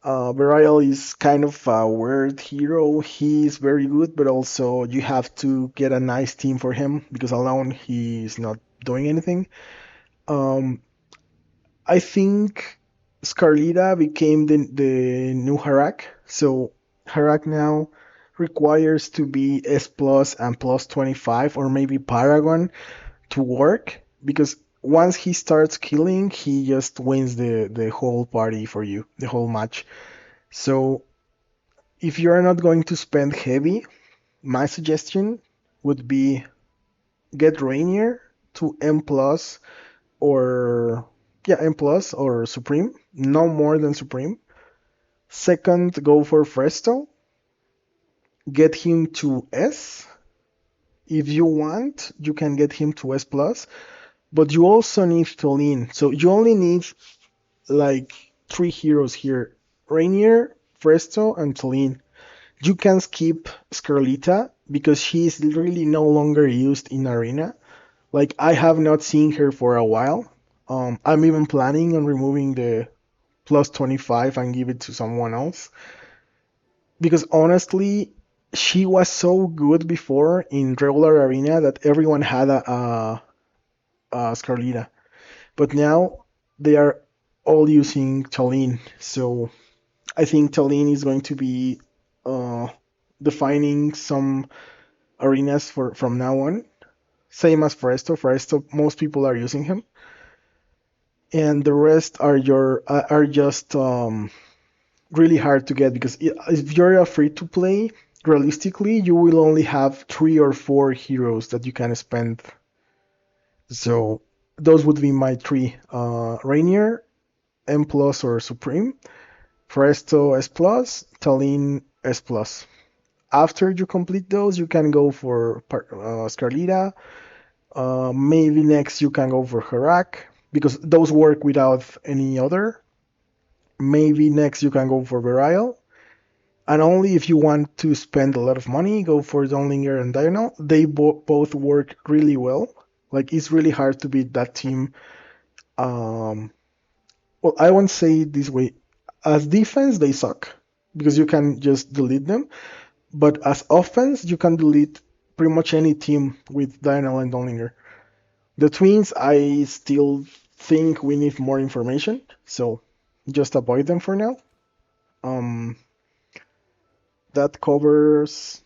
Burial is kind of a weird hero. He's very good, but also you have to get a nice team for him because alone he's not doing anything. Um, I think Scarlita became the new Harak. So Harak now requires to be S plus and plus 25 or maybe Paragon to work because once he starts killing, he just wins the whole party for you, the whole match. So if you're not going to spend heavy, my suggestion would be get Rainier to M plus or yeah, M plus or Supreme, no more than Supreme. Second, go for Fresto, get him to S. If you want, you can get him to S plus, but you also need to lean. So you only need like three heroes here: Rainier, Fresto, and Celine. You can skip Scarlita because she is really no longer used in Arena. Like I have not seen her for a while. I'm even planning on removing the plus 25 and give it to someone else because honestly, she was so good before in regular Arena that everyone had a Scarlita. But now they are all using Talene. So I think Talene is going to be uh, defining some arenas for from now on. Same as Foresto. Foresto, most people are using him, and the rest are your are just really hard to get because if you're a free to play, realistically, you will only have three or four heroes that you can spend. So those would be my three: Rainier, M plus or Supreme, Foresto S plus, Talene S plus. After you complete those, you can go for Scarlita. Maybe next you can go for Harak because those work without any other. Maybe next you can go for Burial. And only if you want to spend a lot of money, go for Donlinger and Dino. They both work really well. Like it's really hard to beat that team. Um, well, I won't say it this way. As defense, they suck because you can just delete them. But as offense, you can delete pretty much any team with Dino and Donlinger. The twins, I still think we need more information, so just avoid them for now. Um, that covers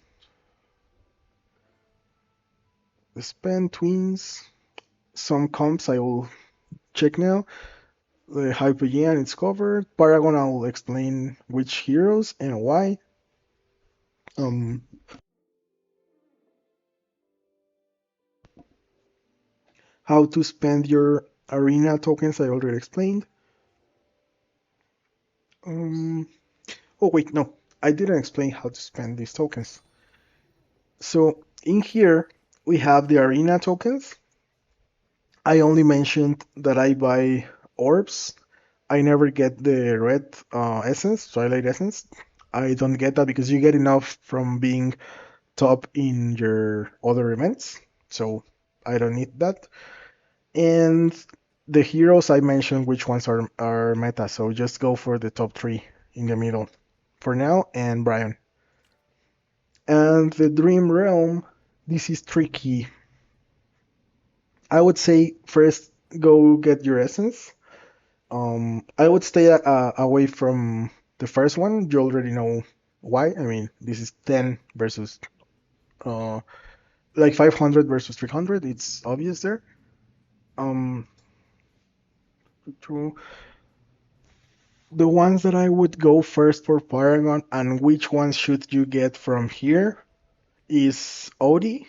the span twins. Some comps I will check now. The Hypogean it's covered. Paragon I'll explain which heroes and why. Um, how to spend your arena tokens I already explained. Um, oh wait, no, I didn't explain how to spend these tokens. So in here we have the arena tokens. I only mentioned that I buy orbs. I never get the red essence, Twilight essence. I don't get that because you get enough from being top in your other events. So I don't need that. And the heroes I mentioned, which ones are meta. So just go for the top three in the middle for now and Brian. And the Dream Realm, this is tricky. I would say first go get your essence. I would stay away from the first one. You already know why. I mean, this is 10 versus uh, like 500 versus 300. It's obvious there. Um, to the ones that I would go first for Paragon and which ones should you get from here is Odie,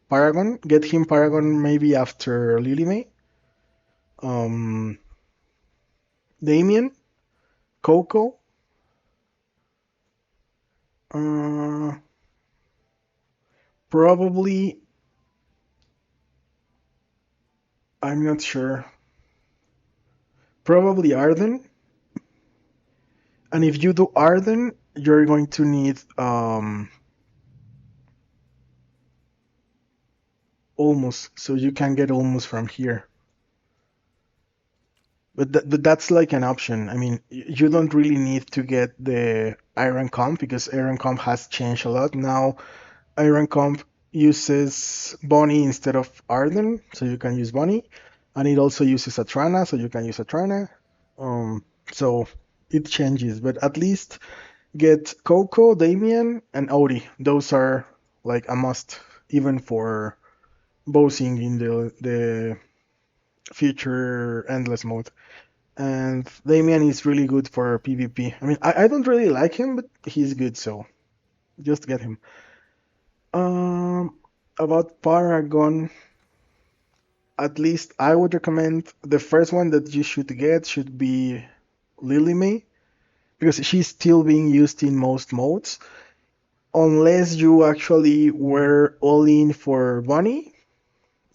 Paragon. Get him Paragon maybe after Lily May. Um, Damien, Coco. Uh, probably I'm not sure. Probably Arden. And if you do Arden, you're going to need Almost, so you can get Almost from here. But that's like an option. I mean, you don't really need to get the Iron Comp because Iron Comp has changed a lot. Now Iron Comp uses Bonnie instead of Arden, so you can use Bonnie. And it also uses Atrana, so you can use Atrana. So it changes, but at least get Coco, Damien, and Odie. Those are like a must, even for bossing in the future endless mode. And Damian is really good for PvP. I mean, I don't really like him, but he's good, so just get him. Um, about Paragon, at least I would recommend the first one that you should get should be Lily May, because she's still being used in most modes. Unless you actually were all in for Bunny,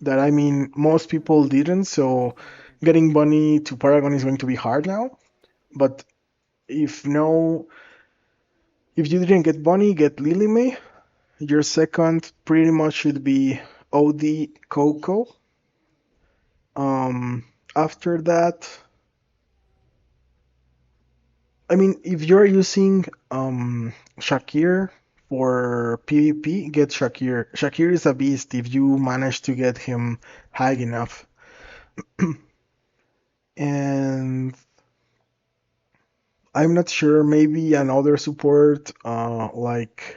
that I mean, most people didn't, so getting Bunny to Paragon is going to be hard now. But if no, if you didn't get Bunny, get Lily May. Your second pretty much should be OD Coco. Um, After that, I mean, if you're using Shakir for PvP, get Shakir. Shakir is a beast if you manage to get him high enough. And I'm not sure, maybe another support like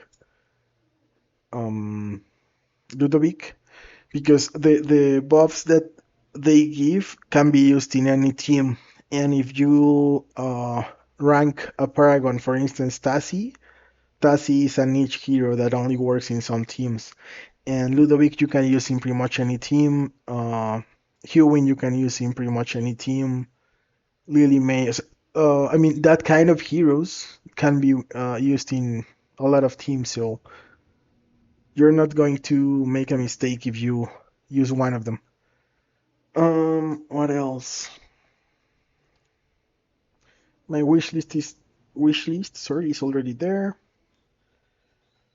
um, Ludovic, because the buffs that they give can be used in any team. And if you rank a Paragon, for instance, Tassi is a niche hero that only works in some teams. And Ludovic you can use in pretty much any team. Hewin you can use in pretty much any team. Lily May. I mean, that kind of heroes can be used in a lot of teams, so you're not going to make a mistake if you use one of them. What else? My sorry, is already there.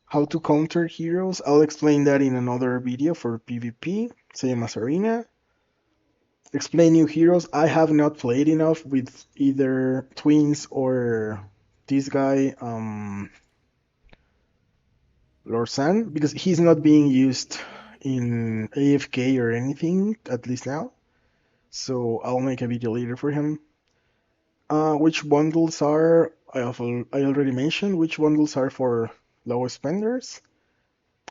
How to counter heroes. I'll explain that in another video for PvP, same as Arena. Explain new heroes. I have not played enough with either Twins or this guy, Lorsan, because he's not being used in AFK or anything, at least now. So I'll make a video later for him. Which bundles are, I already mentioned, which bundles are for low spenders.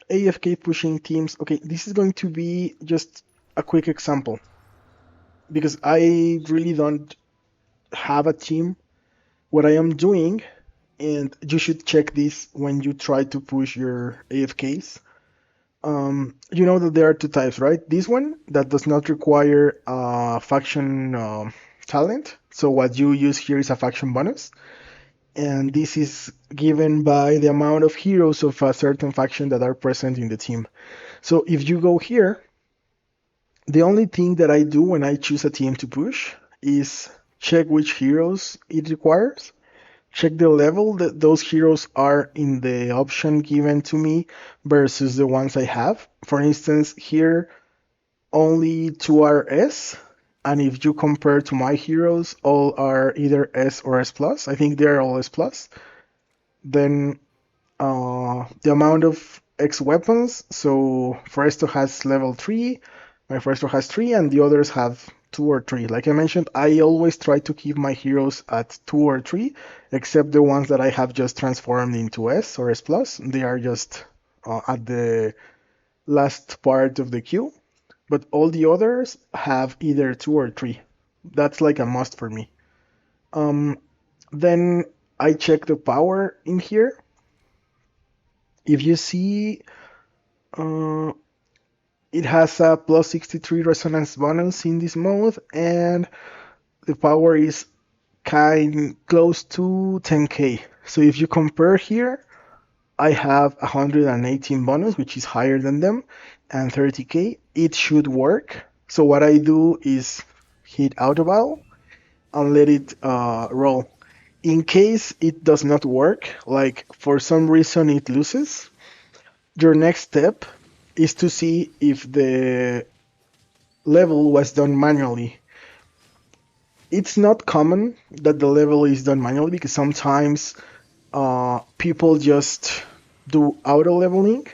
AFK pushing teams. Okay, this is going to be just a quick example because I really don't have a team. What I am doing, and you should check this when you try to push your AFKs. You know that there are two types, right? This one that does not require faction talent. So what you use here is a faction bonus. And this is given by the amount of heroes of a certain faction that are present in the team. So if you go here, the only thing that I do when I choose a team to push is check which heroes it requires, check the level that those heroes are in the option given to me versus the ones I have. For instance, here only two are S, and if you compare to my heroes, all are either S or S plus. I think they're all S plus. Then the amount of X weapons. So Foresto has level 3, my Foresto has 3, and the others have 2 or 3. Like I mentioned, I always try to keep my heroes at 2 or 3, except the ones that I have just transformed into S or S+. They are just at the last part of the queue. But all the others have either 2 or 3. That's like a must for me. Um, then I check the power in here. If you see, uh, it has a plus 63 resonance bonus in this mode, and the power is kind close to 10k. So if you compare here, I have 118 bonus, which is higher than them, and 30k. It should work. So what I do is hit auto battle and let it roll. In case it does not work, like for some reason it loses, your next step is to see if the level was done manually. It's not common that the level is done manually because sometimes people just do auto leveling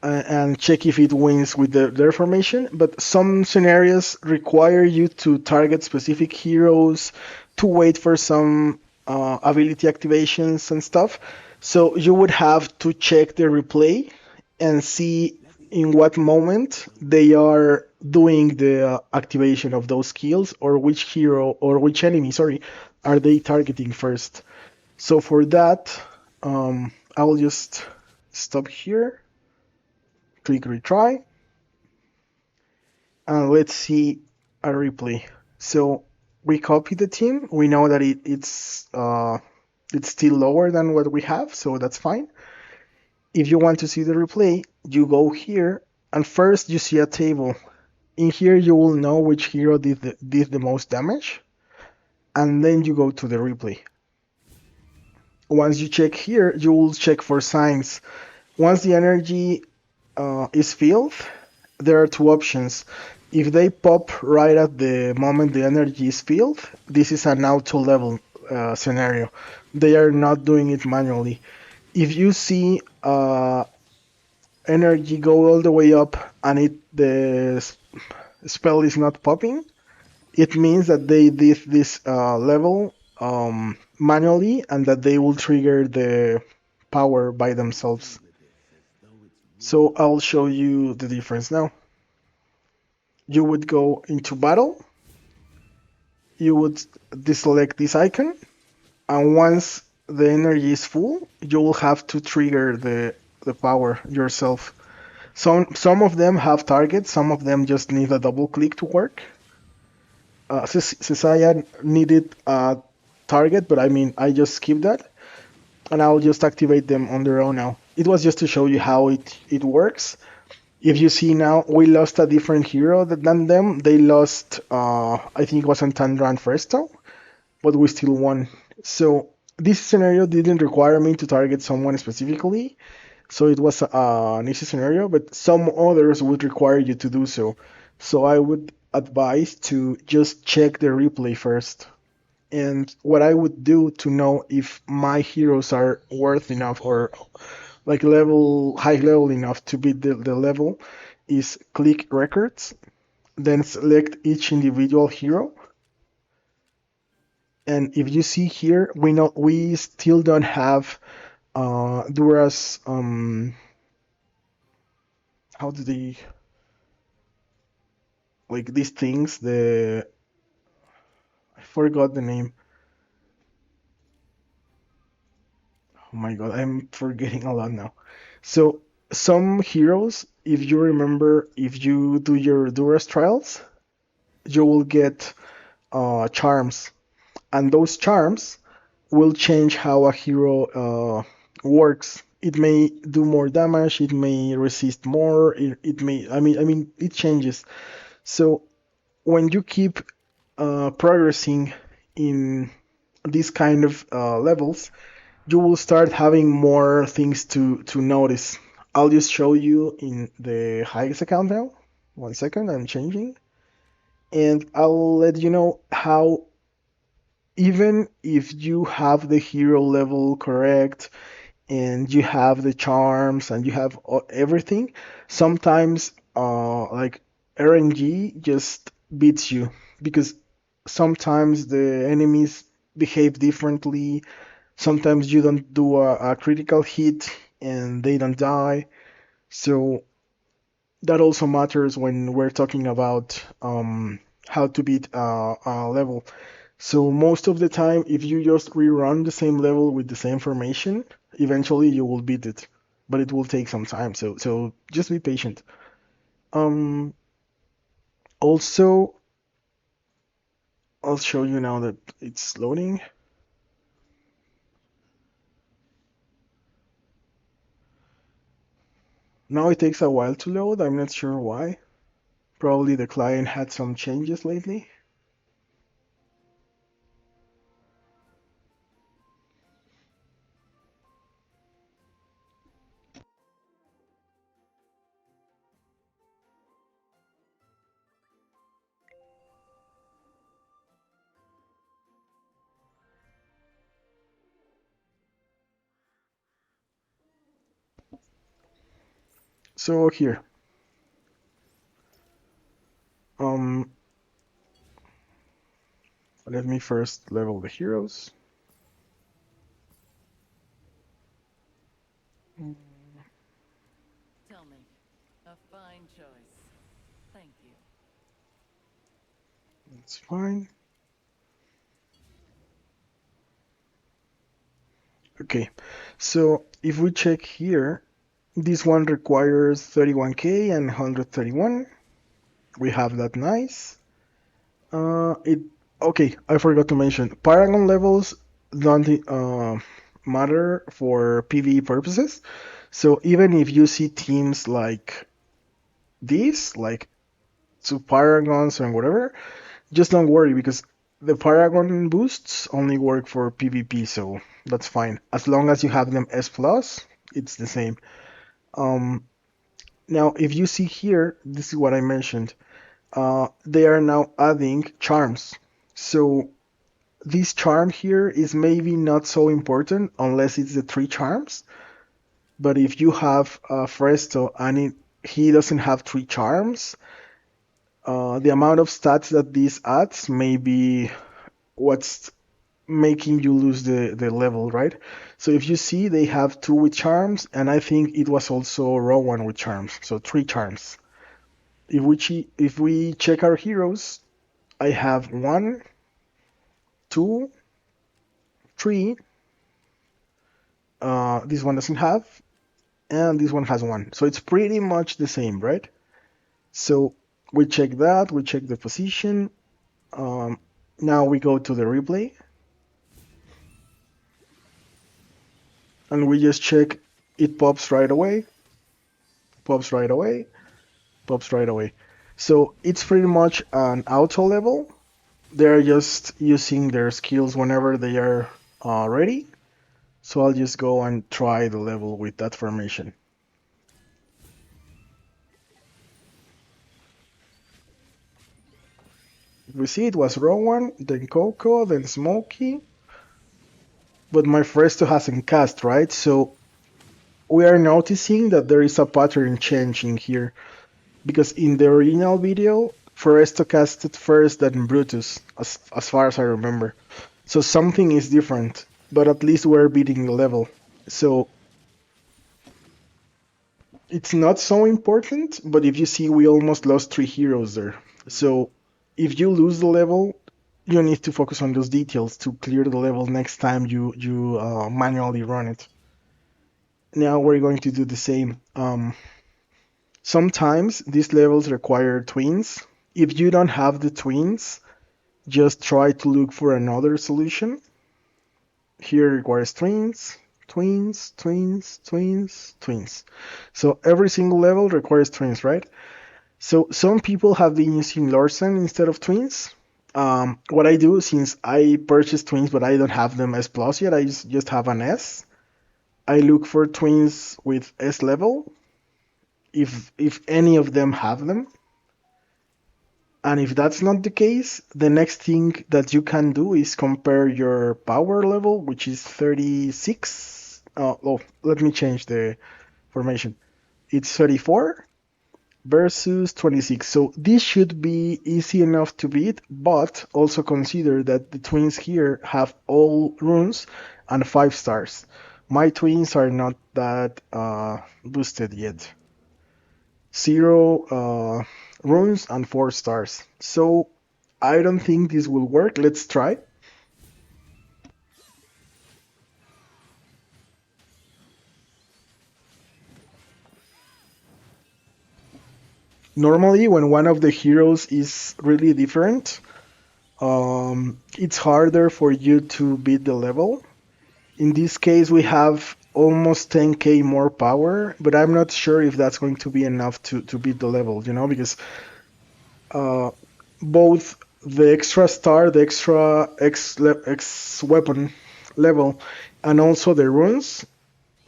and check if it wins with their formation, but some scenarios require you to target specific heroes, to wait for some ability activations and stuff. So you would have to check the replay and see in what moment they are doing the activation of those skills, or which hero or which enemy, sorry, are they targeting first. So for that, I will just stop here, click retry, and let's see a replay. So we copy the team. We know that it's still lower than what we have, so that's fine. If you want to see the replay, you go here, and first you see a table. In here, you will know which hero did the most damage, and then you go to the replay. Once you check here, you will check for signs. Once the energy is filled, there are two options. If they pop right at the moment the energy is filled, this is an auto level scenario. They are not doing it manually. If you see energy go all the way up and the spell is not popping, it means that they did this level manually and that they will trigger the power by themselves. So I'll show you the difference now. You would go into battle, you would deselect this icon, and once the energy is full, you will have to trigger the power yourself. Some of them have targets, some of them just need a double click to work. Cesaya needed a target, but I mean, I just skipped that, and I'll just activate them on their own now. It was just to show you how it works. If you see now, we lost a different hero than them. They lost, I think it was Antandra and Fresto, but we still won. So this scenario didn't require me to target someone specifically, so it was an easy scenario, but some others would require you to do so. So I would advise to just check the replay first. And what I would do to know if my heroes are worth enough or like high level enough to beat the level is click records, then select each individual hero. And if you see here, we still don't have Dura's how do they like these things, the I forgot the name. Oh my god, I'm forgetting a lot now. So some heroes, if you remember, if you do your Duras trials, you will get charms, and those charms will change how a hero works. It may do more damage, it may resist more, it may I mean it changes. So when you keep progressing in these kind of levels, you will start having more things to notice. I'll just show you in the highest account now. 1 second, I'm changing. And I'll let you know how even if you have the hero level correct and you have the charms and you have everything, sometimes like RNG just beats you because sometimes the enemies behave differently. Sometimes you don't do a critical hit and they don't die. So that also matters when we're talking about how to beat a level. So most of the time, if you just rerun the same level with the same formation, eventually you will beat it, but it will take some time. So just be patient. Um, Also, I'll show you now that it's loading. Now it takes a while to load. I'm not sure why. Probably the client had some changes lately. So here, um, let me first level the heroes. Tell me. A fine choice. Thank you. It's fine. Okay, so if we check here, this one requires 31k and 131. We have that nice. It okay. I forgot to mention Paragon levels don't matter for PvE purposes. So even if you see teams like these, like two Paragons and whatever, just don't worry because the Paragon boosts only work for PvP, so that's fine. As long as you have them S plus, it's the same. Um, Now, if you see here, this is what I mentioned. They are now adding charms. So this charm here is maybe not so important unless it's the three charms. But if you have Fresto and he doesn't have three charms, the amount of stats that this adds may be what's making you lose the level, right? So if you see, they have two with charms, and I think it was also Rowan with charms, so three charms. If we check our heroes, I have one, two, three. This one doesn't have, and this one has one. So it's pretty much the same, right? So we check that, we check the position. Um, Now we go to the replay, and we just check. It pops right away, pops right away, pops right away. So it's pretty much an auto level. They're just using their skills whenever they are ready. So I'll just go and try the level with that formation. We see it was Rowan, then Coco, then Smokey. But my Fresto hasn't cast, right? So we are noticing that there is a pattern changing here. Because in the original video, Fresto casted first than Brutus, as far as I remember. So something is different, but at least we're beating the level. So it's not so important, but if you see, we almost lost three heroes there. So if you lose the level, you need to focus on those details to clear the level next time you manually run it. Now we're going to do the same. Sometimes these levels require twins. If you don't have the twins, just try to look for another solution. Here requires twins, twins, twins, twins, twins. So every single level requires twins, right? So some people have been using Lorsan instead of twins. What I do, since I purchased twins but I don't have them S plus yet, I just have an S. I look for twins with S level, if any of them have them. And if that's not the case, the next thing that you can do is compare your power level, which is 36. Oh, let me change the formation. It's 34 versus 26. So this should be easy enough to beat, but also consider that the twins here have all runes and 5 stars. My twins are not that boosted yet. 0 runes and 4 stars. So I don't think this will work. Let's try. Normally, when one of the heroes is really different, it's harder for you to beat the level. In this case, we have almost 10k more power, but I'm not sure if that's going to be enough to beat the level, because uh, both the extra star, the extra X weapon level, and also the runes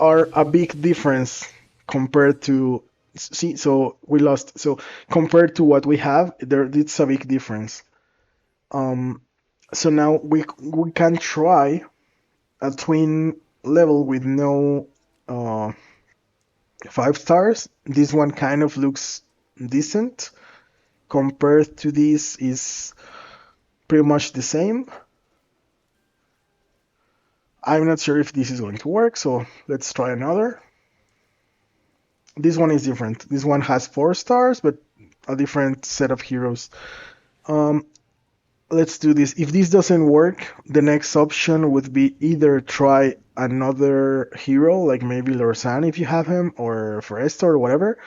are a big difference compared to. See, so we lost. So compared to what we have, it's a big difference. Um, so now we can try a twin level with no 5 stars. This one kind of looks decent. Compared to this is pretty much the same. I'm not sure if this is going to work, so let's try another. This one is different. This one has 4 stars, but a different set of heroes. Um, let's do this. If this doesn't work, the next option would be either try another hero, like maybe Lorsan if you have him, or Foresta or whatever,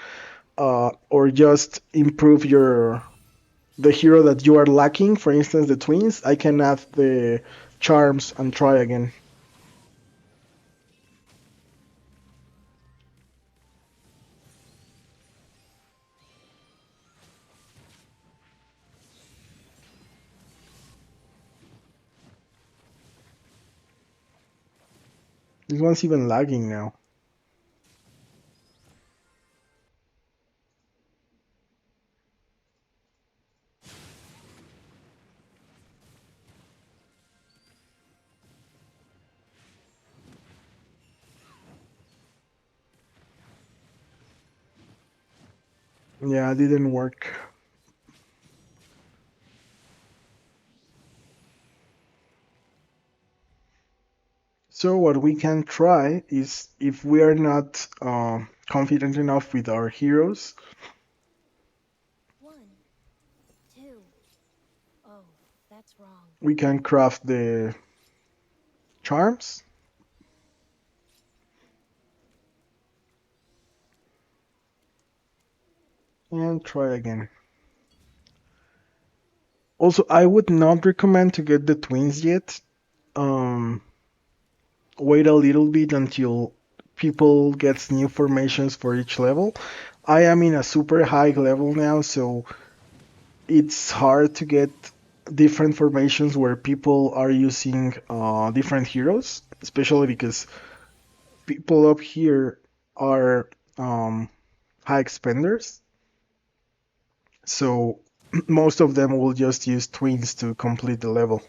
or just improve the hero that you are lacking. For instance, the twins. I can add the charms and try again. This one's even lagging now. Yeah, it didn't work. So what we can try is, if we are not confident enough with our heroes, One, two. Oh, that's wrong. we can craft the charms and try again. Also, I would not recommend to get the twins yet. Um, Wait a little bit until people gets new formations for each level. I am in a super high level now, so it's hard to get different formations where people are using different heroes, especially because people up here are um, high expenders. So most of them will just use twins to complete the level.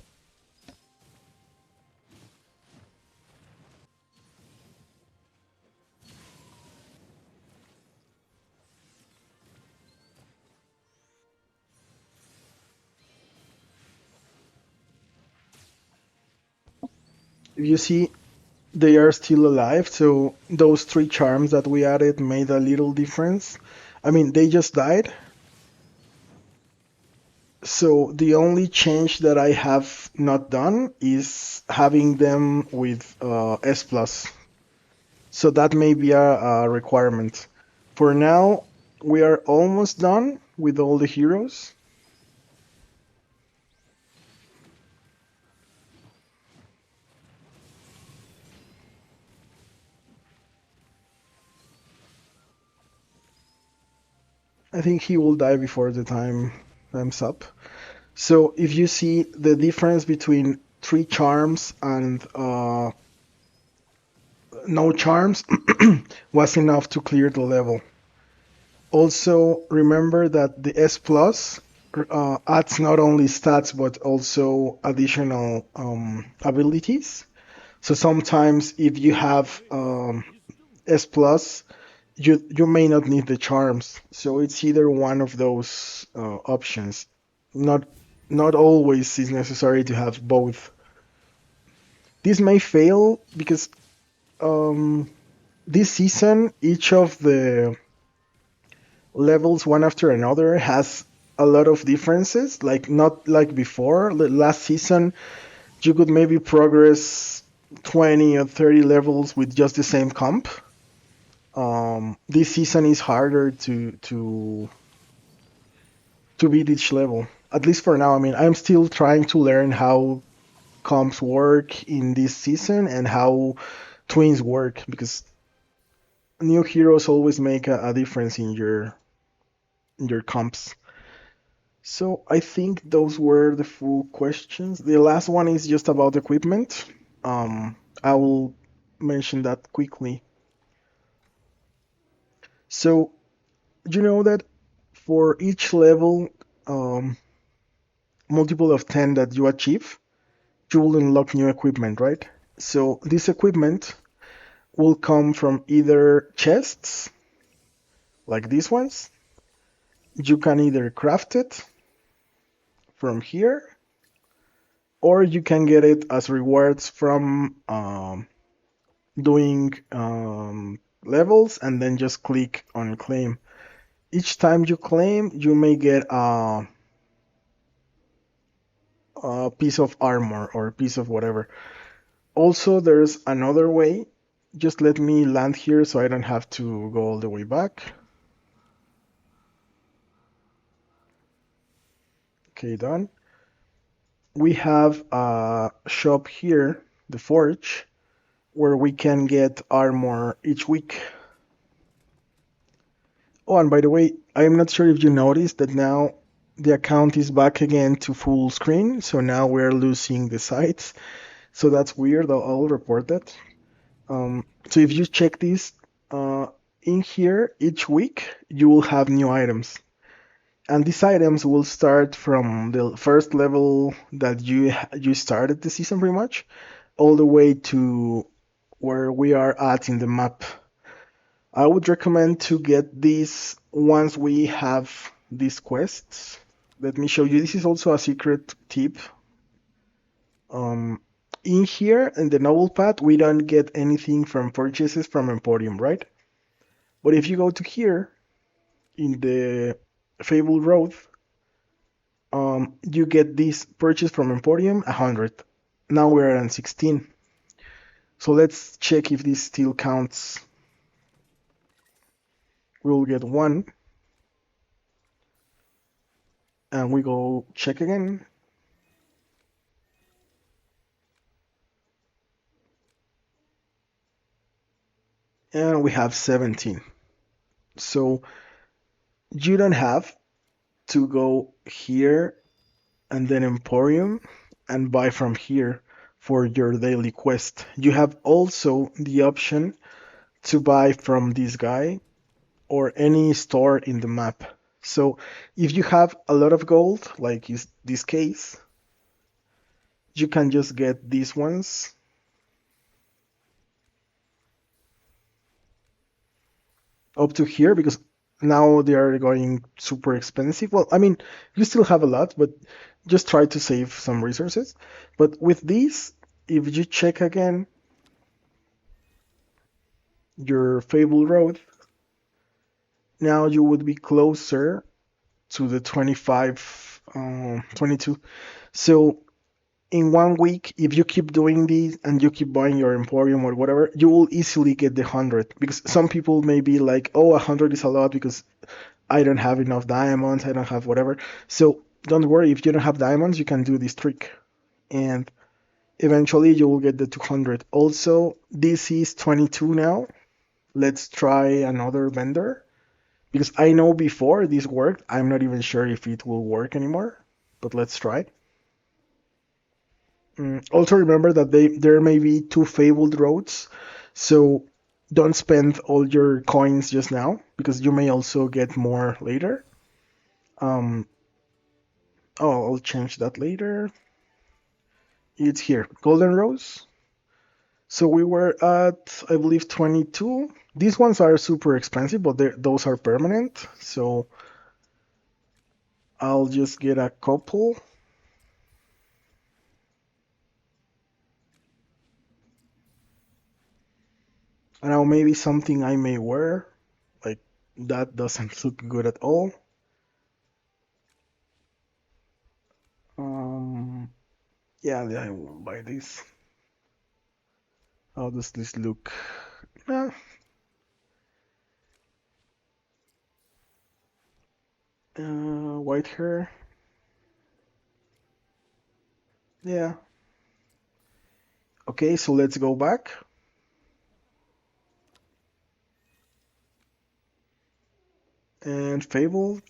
If you see, they are still alive, so those three charms that we added made a little difference. I mean, they just died, so the only change that I have not done is having them with S plus. So that may be a requirement. For now, we are almost done with all the heroes. I think he will die before the time's up. So if you see, the difference between three charms and no charms was enough to clear the level. Also, remember that the S plus adds not only stats but also additional abilities. So sometimes if you have S plus, you may not need the charms. So it's either one of those options. Not not always is necessary to have both. This may fail because um, this season each of the levels one after another has a lot of differences. Like not like before. Last season you could maybe progress 20 or 30 levels with just the same comp. This season is harder to beat each level. At least for now. I mean, I'm still trying to learn how comps work in this season and how twins work, because new heroes always make a difference in your comps. So I think those were the full questions. The last one is just about equipment. I will mention that quickly. So you know that for each level, um, multiple of 10 that you achieve, you will unlock new equipment, right? So this equipment will come from either chests, like these ones. You can either craft it from here, or you can get it as rewards from doing levels and then just click on claim. Each time you claim, you may get a piece of armor or a piece of whatever. Also, there's another way. Just let me land here so I don't have to go all the way back. Okay, done. We have a shop here, the Forge, where we can get armor each week. Oh, and by the way, I'm not sure if you noticed that now the account is back again to full screen, so now we're losing the sites. So that's weird. I'll report that. So if you check this in here each week, you will have new items. And these items will start from the first level that you started the season pretty much, all the way to where we are at in the map. I would recommend to get these once we have these quests. Let me show you. This is also a secret tip. Um, in here in the novel path, we don't get anything from purchases from Emporium, right? But if you go to here in the Fable Road, you get this purchase from Emporium 100. Now we're at 16. So let's check if this still counts. We'll get one, and we go check again, and we have 17. So you don't have to go here and then Emporium and buy from here for your daily quest. You have also the option to buy from this guy or any store in the map. So if you have a lot of gold, like is this case, you can just get these ones up to here because now they are going super expensive. Well, I mean, you still have a lot, but just try to save some resources. But with these, if you check again your Fable Road, now you would be closer to the 25, 22. So in 1 week, if you keep doing this and you keep buying your Emporium or whatever, you will easily get the 100. Because some people may be like, oh, 100 is a lot because I don't have enough diamonds, I don't have whatever. So don't worry, if you don't have diamonds, you can do this trick. And eventually you will get the 200. Also, this is 22 now. Let's try another vendor. Because I know before this worked, I'm not even sure if it will work anymore. But let's try. Also remember that there may be two fabled roads, so don't spend all your coins just now because you may also get more later. Um, oh, I'll change that later. It's here, Golden Rose. So we were at, I believe, 22. These ones are super expensive, but those are permanent. So I'll just get a couple. And now maybe something I may wear. Like that doesn't look good at all. Um, yeah, I will buy this. How does this look? Eh, white hair. Yeah. Okay, so let's go back. And Fable,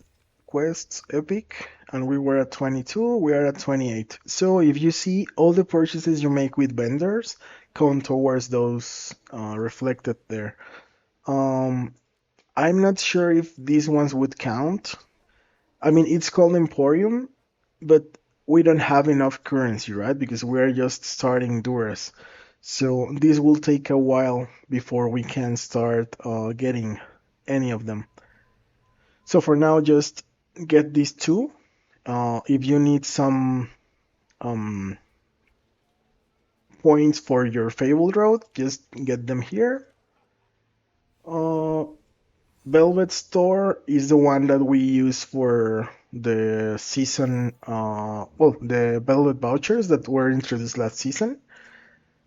Quests, Epic. And we were at 22, we are at 28. So if you see, all the purchases you make with vendors come towards those reflected there. Um, I'm not sure if these ones would count. I mean, it's called Emporium, but we don't have enough currency, right? Because we're just starting Duras. So this will take a while before we can start getting any of them. So for now, just get these two. If you need some um, points for your Fabled Road, just get them here. Uh, Velvet Store is the one that we use for the season, well, the Velvet vouchers that were introduced last season.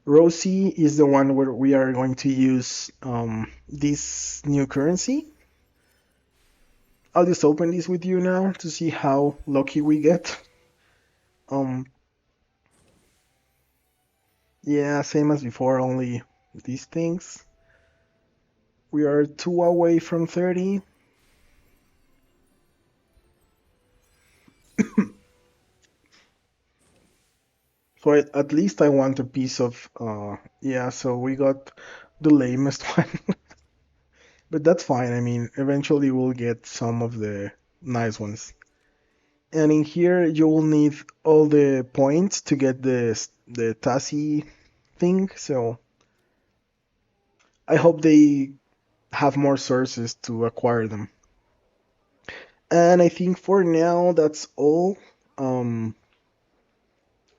Rosie is the one where we are going to use this new currency. I'll just open this with you now to see how lucky we get. Um, yeah, same as before, only these things. We are 2 away from 30. So at least I want a piece of, yeah, so we got the lamest one. But that's fine. I mean, eventually we'll get some of the nice ones. And in here, you will need all the points to get the Tassie thing. So I hope they have more sources to acquire them. And I think for now, that's all.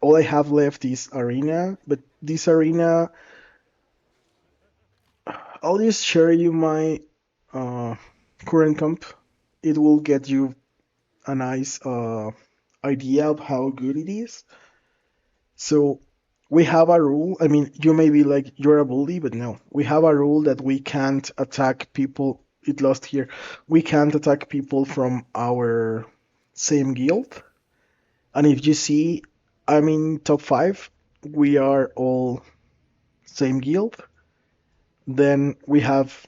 All I have left is arena, but this arena, I'll just share you my uh, current comp. It will get you a nice idea of how good it is. So we have a rule. I mean, you may be like, you're a bully, but no. We have a rule that we can't attack people. It lost here. We can't attack people from our same guild. And if you see, I'm in top 5. We are all same guild. Then we have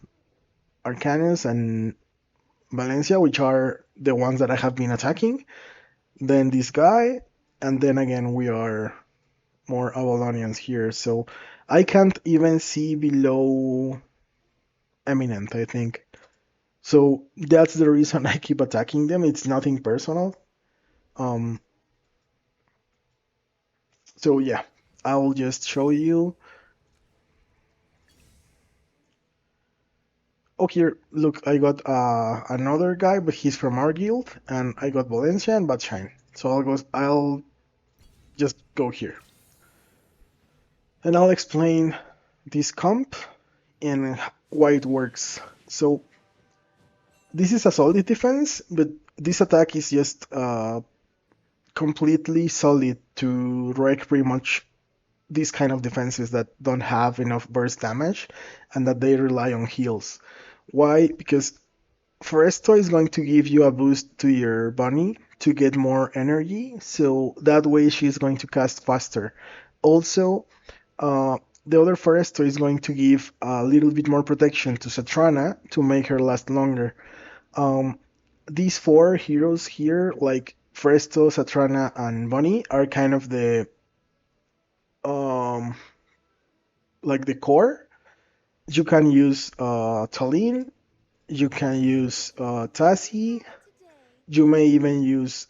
Arcanus and Valencia, which are the ones that I have been attacking. Then this guy, and then again we are more Avalonians here. So I can't even see below Eminent, I think. So that's the reason I keep attacking them. It's nothing personal. Um, so yeah, I'll just show you. Oh, here, look, I got another guy, but he's from our guild, and I got Valencia and Batshine. So I'll just go here, and I'll explain this comp and why it works. So this is a solid defense, but this attack is just completely solid to wreck pretty much these kind of defenses that don't have enough burst damage and that they rely on heals. Why? Because Foresto is going to give you a boost to your bunny to get more energy, so that way she's going to cast faster. Also, the other Foresto is going to give a little bit more protection to Satrana to make her last longer. Um, these 4 heroes here, like Foresto, Satrana, and Bunny, are kind of the um, like the core. You can use Talene, you can use Tassie, you may even use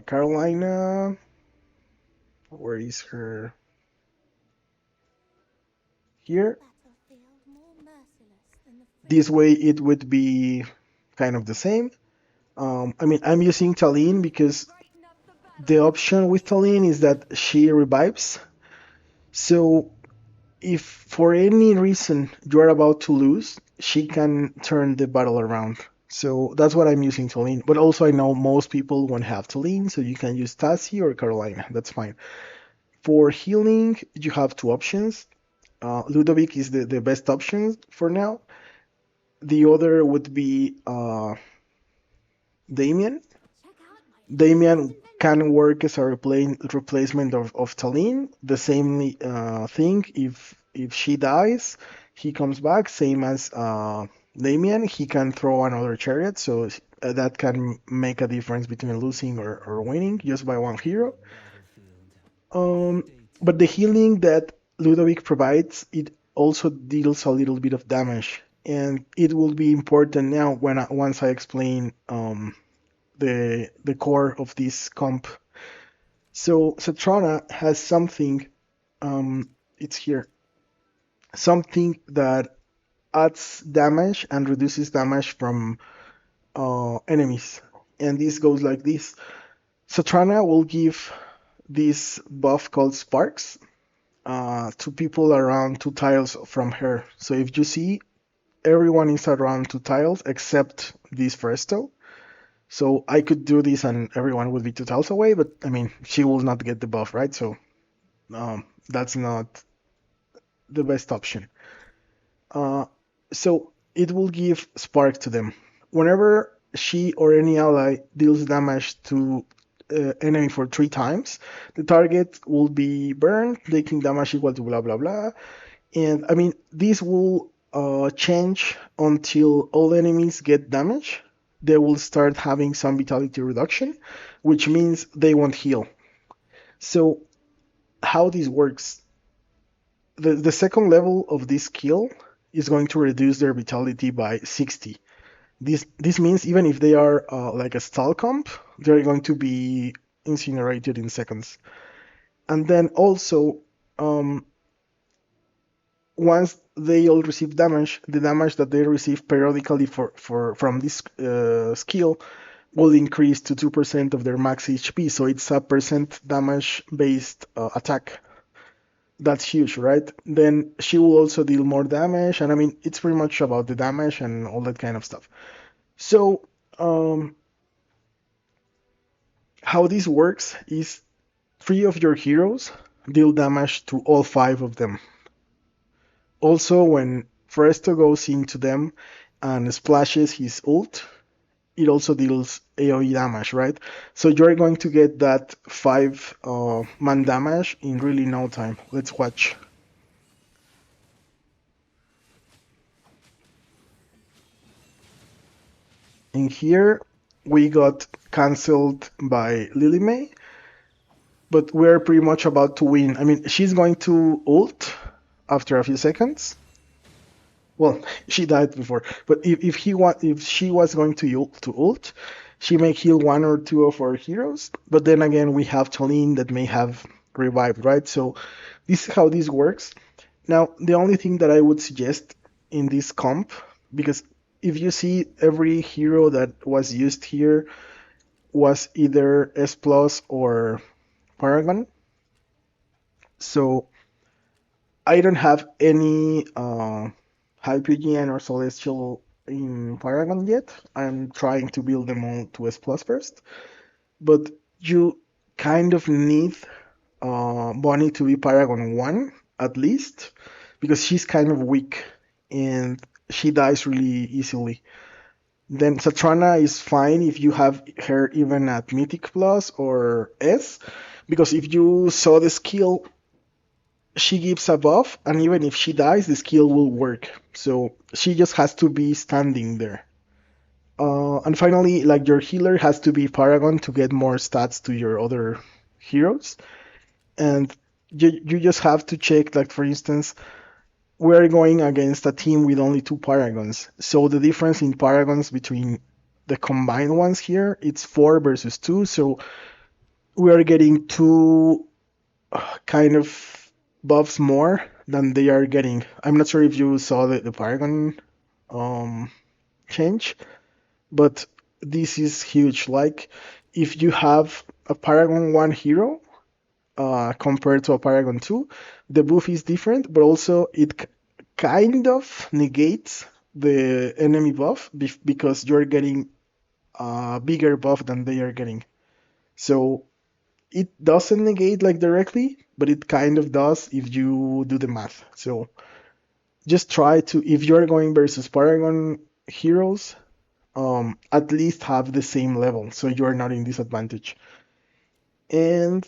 Carolina. Where is her? Here. This way it would be kind of the same. I mean, I'm using Talene because the option with Talene is that she revives. So if for any reason you're about to lose, she can turn the battle around. So that's what I'm using Talene. But also I know most people won't have Talene, so you can use Tassie or Carolina. That's fine. For healing, you have 2 options. Ludovic is the best option for now. The other would be Damien. Damien can work as a replacement of Talene. The same thing. If she dies, he comes back. Same as Damien, he can throw another chariot, so that can make a difference between losing or winning just by one hero. Um, but the healing that Ludovic provides, it also deals a little bit of damage, and it will be important now once I explain the core of this comp. So Satrana has something, it's here, something that adds damage and reduces damage from enemies. And this goes like this. Satrana will give this buff called Sparks to people around 2 tiles from her. So if you see, everyone is around 2 tiles except this Fresto. So I could do this and everyone would be 2 tiles away, but I mean, she will not get the buff, right? So that's not the best option. Uh, so it will give spark to them. Whenever she or any ally deals damage to enemy for 3 times, the target will be burned, taking damage equal to blah blah blah. And I mean, this will change until all enemies get damage. They will start having some vitality reduction, which means they won't heal. So how this works, the second level of this skill is going to reduce their vitality by 60. This means even if they are like a stall comp, they're going to be incinerated in seconds. And then also, um, once they all receive damage, the damage that they receive periodically for from this skill will increase to 2% of their max HP. So it's a percent damage based attack. That's huge, right? Then she will also deal more damage, and I mean it's pretty much about the damage and all that kind of stuff. So how this works is 3 of your heroes deal damage to all 5 of them. Also, when Fresto goes into them and splashes his ult, it also deals AoE damage, right? So you're going to get that 5 man damage in really no time. Let's watch. In here, we got cancelled by Lily May, but we're pretty much about to win. I mean, she's going to ult after a few seconds. Well, she died before, but if she was going to ult, she may heal 1 or 2 of our heroes. But then again, we have Talene that may have revived, right? So this is how this works. Now, the only thing that I would suggest in this comp, because if you see every hero that was used here was either S plus or Paragon. So I don't have any Hyperion or Celestial in Paragon yet. I'm trying to build them all to S plus first. But you kind of need Bonnie to be Paragon 1 at least, because she's kind of weak and she dies really easily. Then Satrana is fine if you have her even at Mythic Plus or S, because if you saw the skill, she gives a buff, and even if she dies, the skill will work. So she just has to be standing there. And finally, like your healer has to be Paragon to get more stats to your other heroes. And you just have to check, like for instance, we're going against a team with only 2 Paragons. So the difference in Paragons between the combined ones here, it's 4 versus 2. So we are getting two kind of buffs more than they are getting. I'm not sure if you saw the Paragon um, change, but this is huge. Like, if you have a Paragon 1 hero compared to a Paragon 2, the buff is different, but also it kind of negates the enemy buff because you're getting a bigger buff than they are getting. So it doesn't negate like directly, but it kind of does if you do the math. So just try to, if you're going versus Paragon heroes, at least have the same level so you're not in disadvantage. And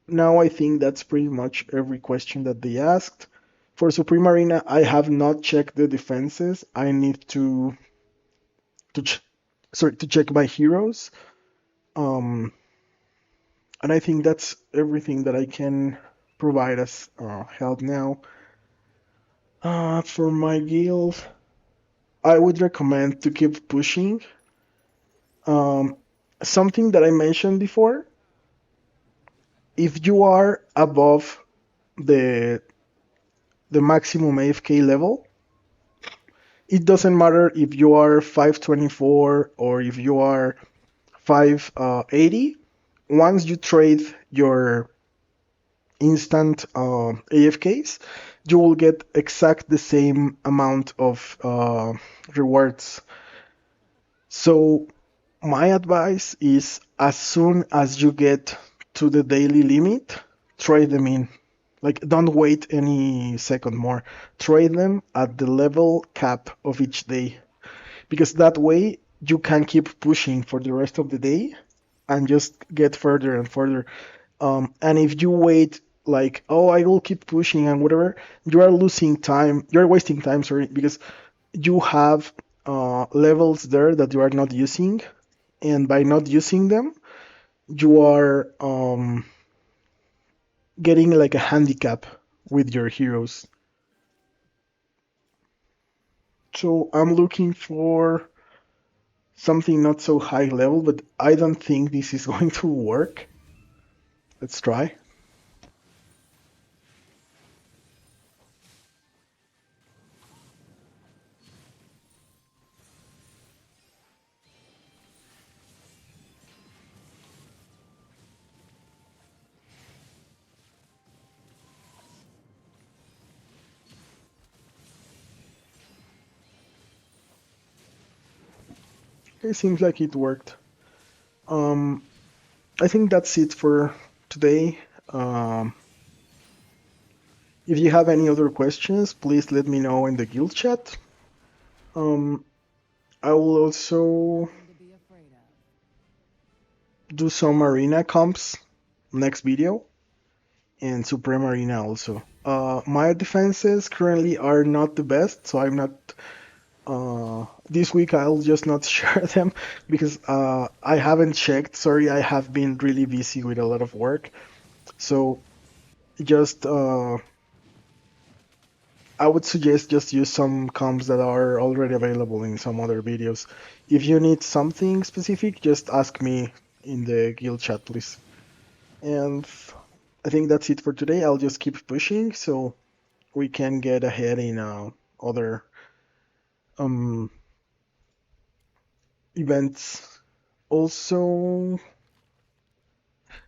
now I think that's pretty much every question that they asked. For Supreme Arena, I have not checked the defenses. I need to ch- to check my heroes. Um, and I think that's everything that I can provide as help now. For my guild, I would recommend to keep pushing. Um, Something that I mentioned before, if you are above the the maximum AFK level, it doesn't matter if you are 524 or if you are 580. Once you trade your instant AFKs, you will get exact the same amount of rewards. So My advice is as soon as you get to the daily limit, trade them in. Like, don't wait any second more. Trade them at the level cap of each day. Because that way you can keep pushing for the rest of the day and just get further and further. And if you wait, like, oh, I will keep pushing and whatever, you are losing time. You're wasting time, sorry, because you have levels there that you are not using, and by not using them, you are getting like a handicap with your heroes. So I'm looking for something not so high level, but I don't think this is going to work. Let's try. It seems like it worked. Um, I think that's it for today. Um, if you have any other questions, please let me know in the guild chat. Um, I will also do some arena comps next video and Supreme Arena also. My defenses currently are not the best, so I'm not. This week I'll just not share them because I haven't checked. Sorry, I have been really busy with a lot of work. So just I would suggest just use some comps that are already available in some other videos. If you need something specific, just ask me in the guild chat, please. And I think that's it for today. I'll just keep pushing so we can get ahead in other um, events. Also,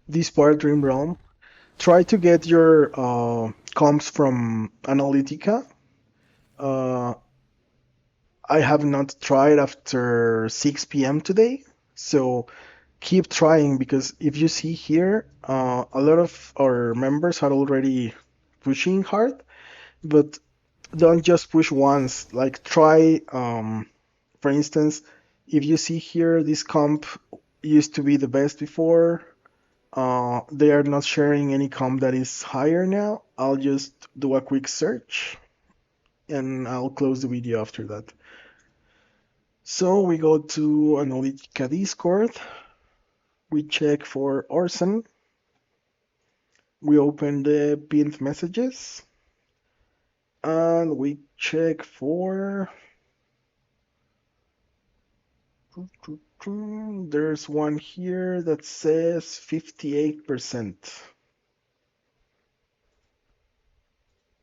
this part Dream Realm, try to get your comps from Analytica. Uh, I have not tried after 6 p.m. today, so keep trying because if you see here, a lot of our members are already pushing hard, but don't just push once. Like try, for instance, if you see here, this comp used to be the best before. They are not sharing any comp that is higher now. I'll just do a quick search and I'll close the video after that. So we go to Analytica Discord. We check for Orson. We open the pinned messages and we check for. There's one here that says 58%,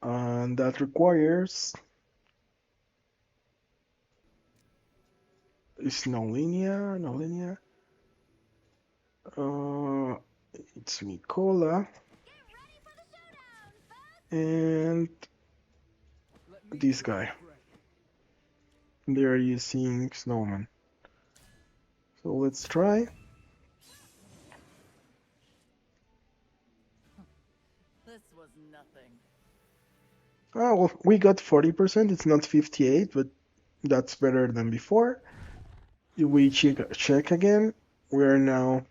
and that requires is no linear, no linear. Uh, it's Nicola and this guy. They're using Snowman. So let's try. This was nothing. Oh, well, we got 40%. It's not 58, but that's better than before. If we check again, we're now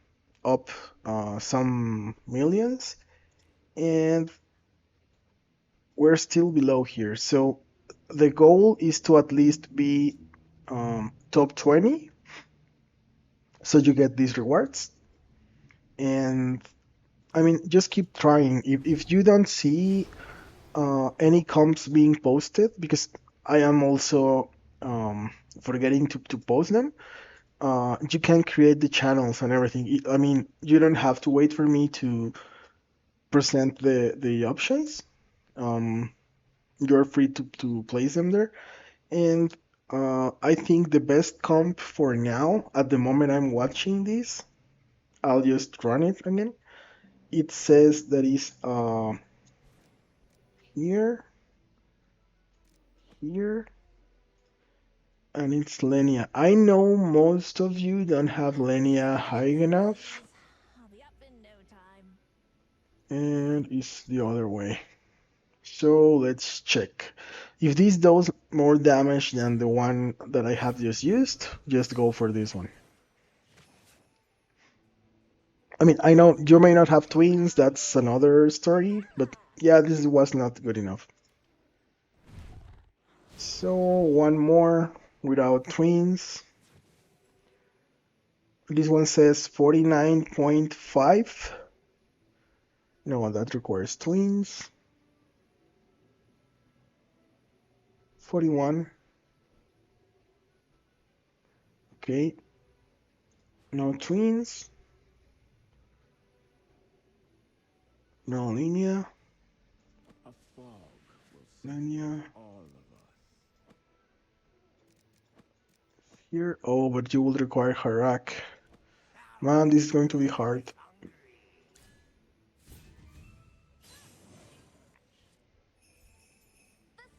up some millions, and we're still below here. So the goal is to at least be top 20, so you get these rewards. And I mean, just keep trying. If you don't see any comps being posted, because I am also forgetting to post them, you can create the channels and everything. I mean, you don't have to wait for me to present the options. Um, you're free to place them there. And I think the best comp for now, at the moment I'm watching this, I'll just run it again. It says that is here, here, And it's Lenia. I know most of you don't have Lenia high enough, I'll be up in no time. and it's the other way. So let's check. If this does more damage than the one that I have just used, just go for this one. I mean, I know you may not have twins, that's another story, but yeah, this was not good enough. So one more without twins. This one says 49.5. No, that requires twins. 41. Okay, no twins, no linear, A fog will settle linear. on all of us. Here. Oh, but you will require Harak. Man, this is going to be hard. The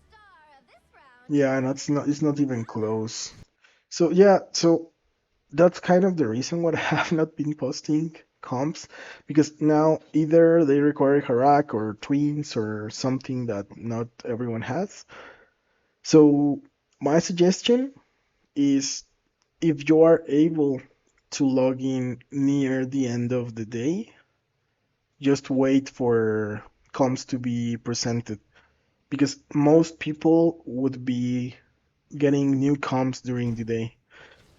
star of this round Yeah, and it's not even close. So yeah, so that's kind of the reason why I have not been posting comps, because now either they require Harak or twins or something that not everyone has. So my suggestion is, if you are able to log in near the end of the day, just wait for comps to be presented, because most people would be getting new comps during the day.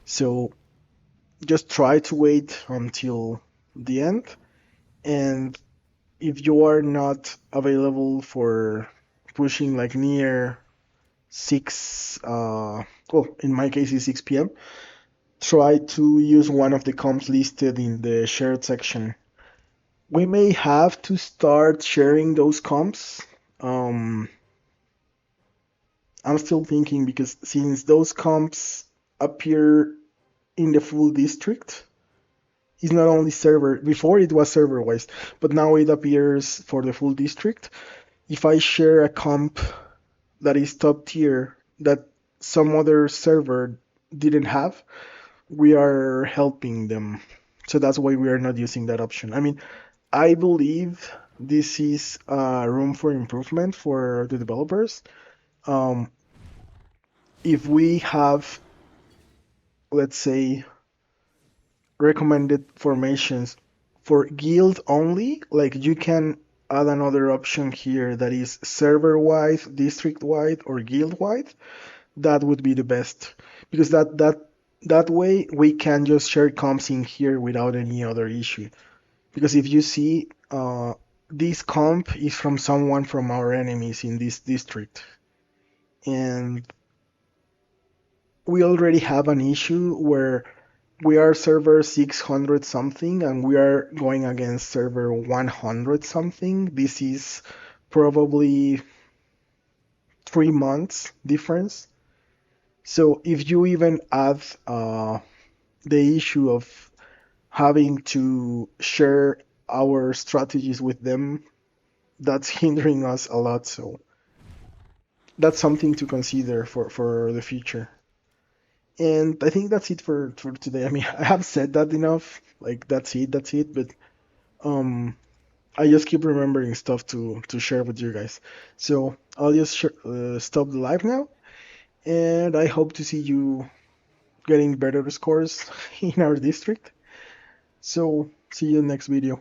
So just try to wait until the end. And if you are not available for pushing like near 6, well, in my case it's 6 p.m., try to use one of the comps listed in the shared section. We may have to start sharing those comps. Um, I'm still thinking, because since those comps appear in the full district, it's not only server. Before it was server wise, but now it appears for the full district. If I share a comp that is top tier that some other server didn't have, we are helping them. So that's why we are not using that option. I mean, I believe this is room for improvement for the developers. Um, if we have, let's say, recommended formations for guild only, like you can add another option here that is server wide, district wide, or guild wide. That would be the best, because that way we can just share comps in here without any other issue. Because if you see, this comp is from someone from our enemies in this district, and we already have an issue where we are server 600 something and we are going against server 100 something. This is probably 3 months difference. So if you even add the issue of having to share our strategies with them, that's hindering us a lot. So that's something to consider for the future. And I think that's it for today. I mean, I have said that enough. Like that's it. But um, I just keep remembering stuff to share with you guys. So I'll just stop the live now, and I hope to see you getting better scores in our district. So see you next video.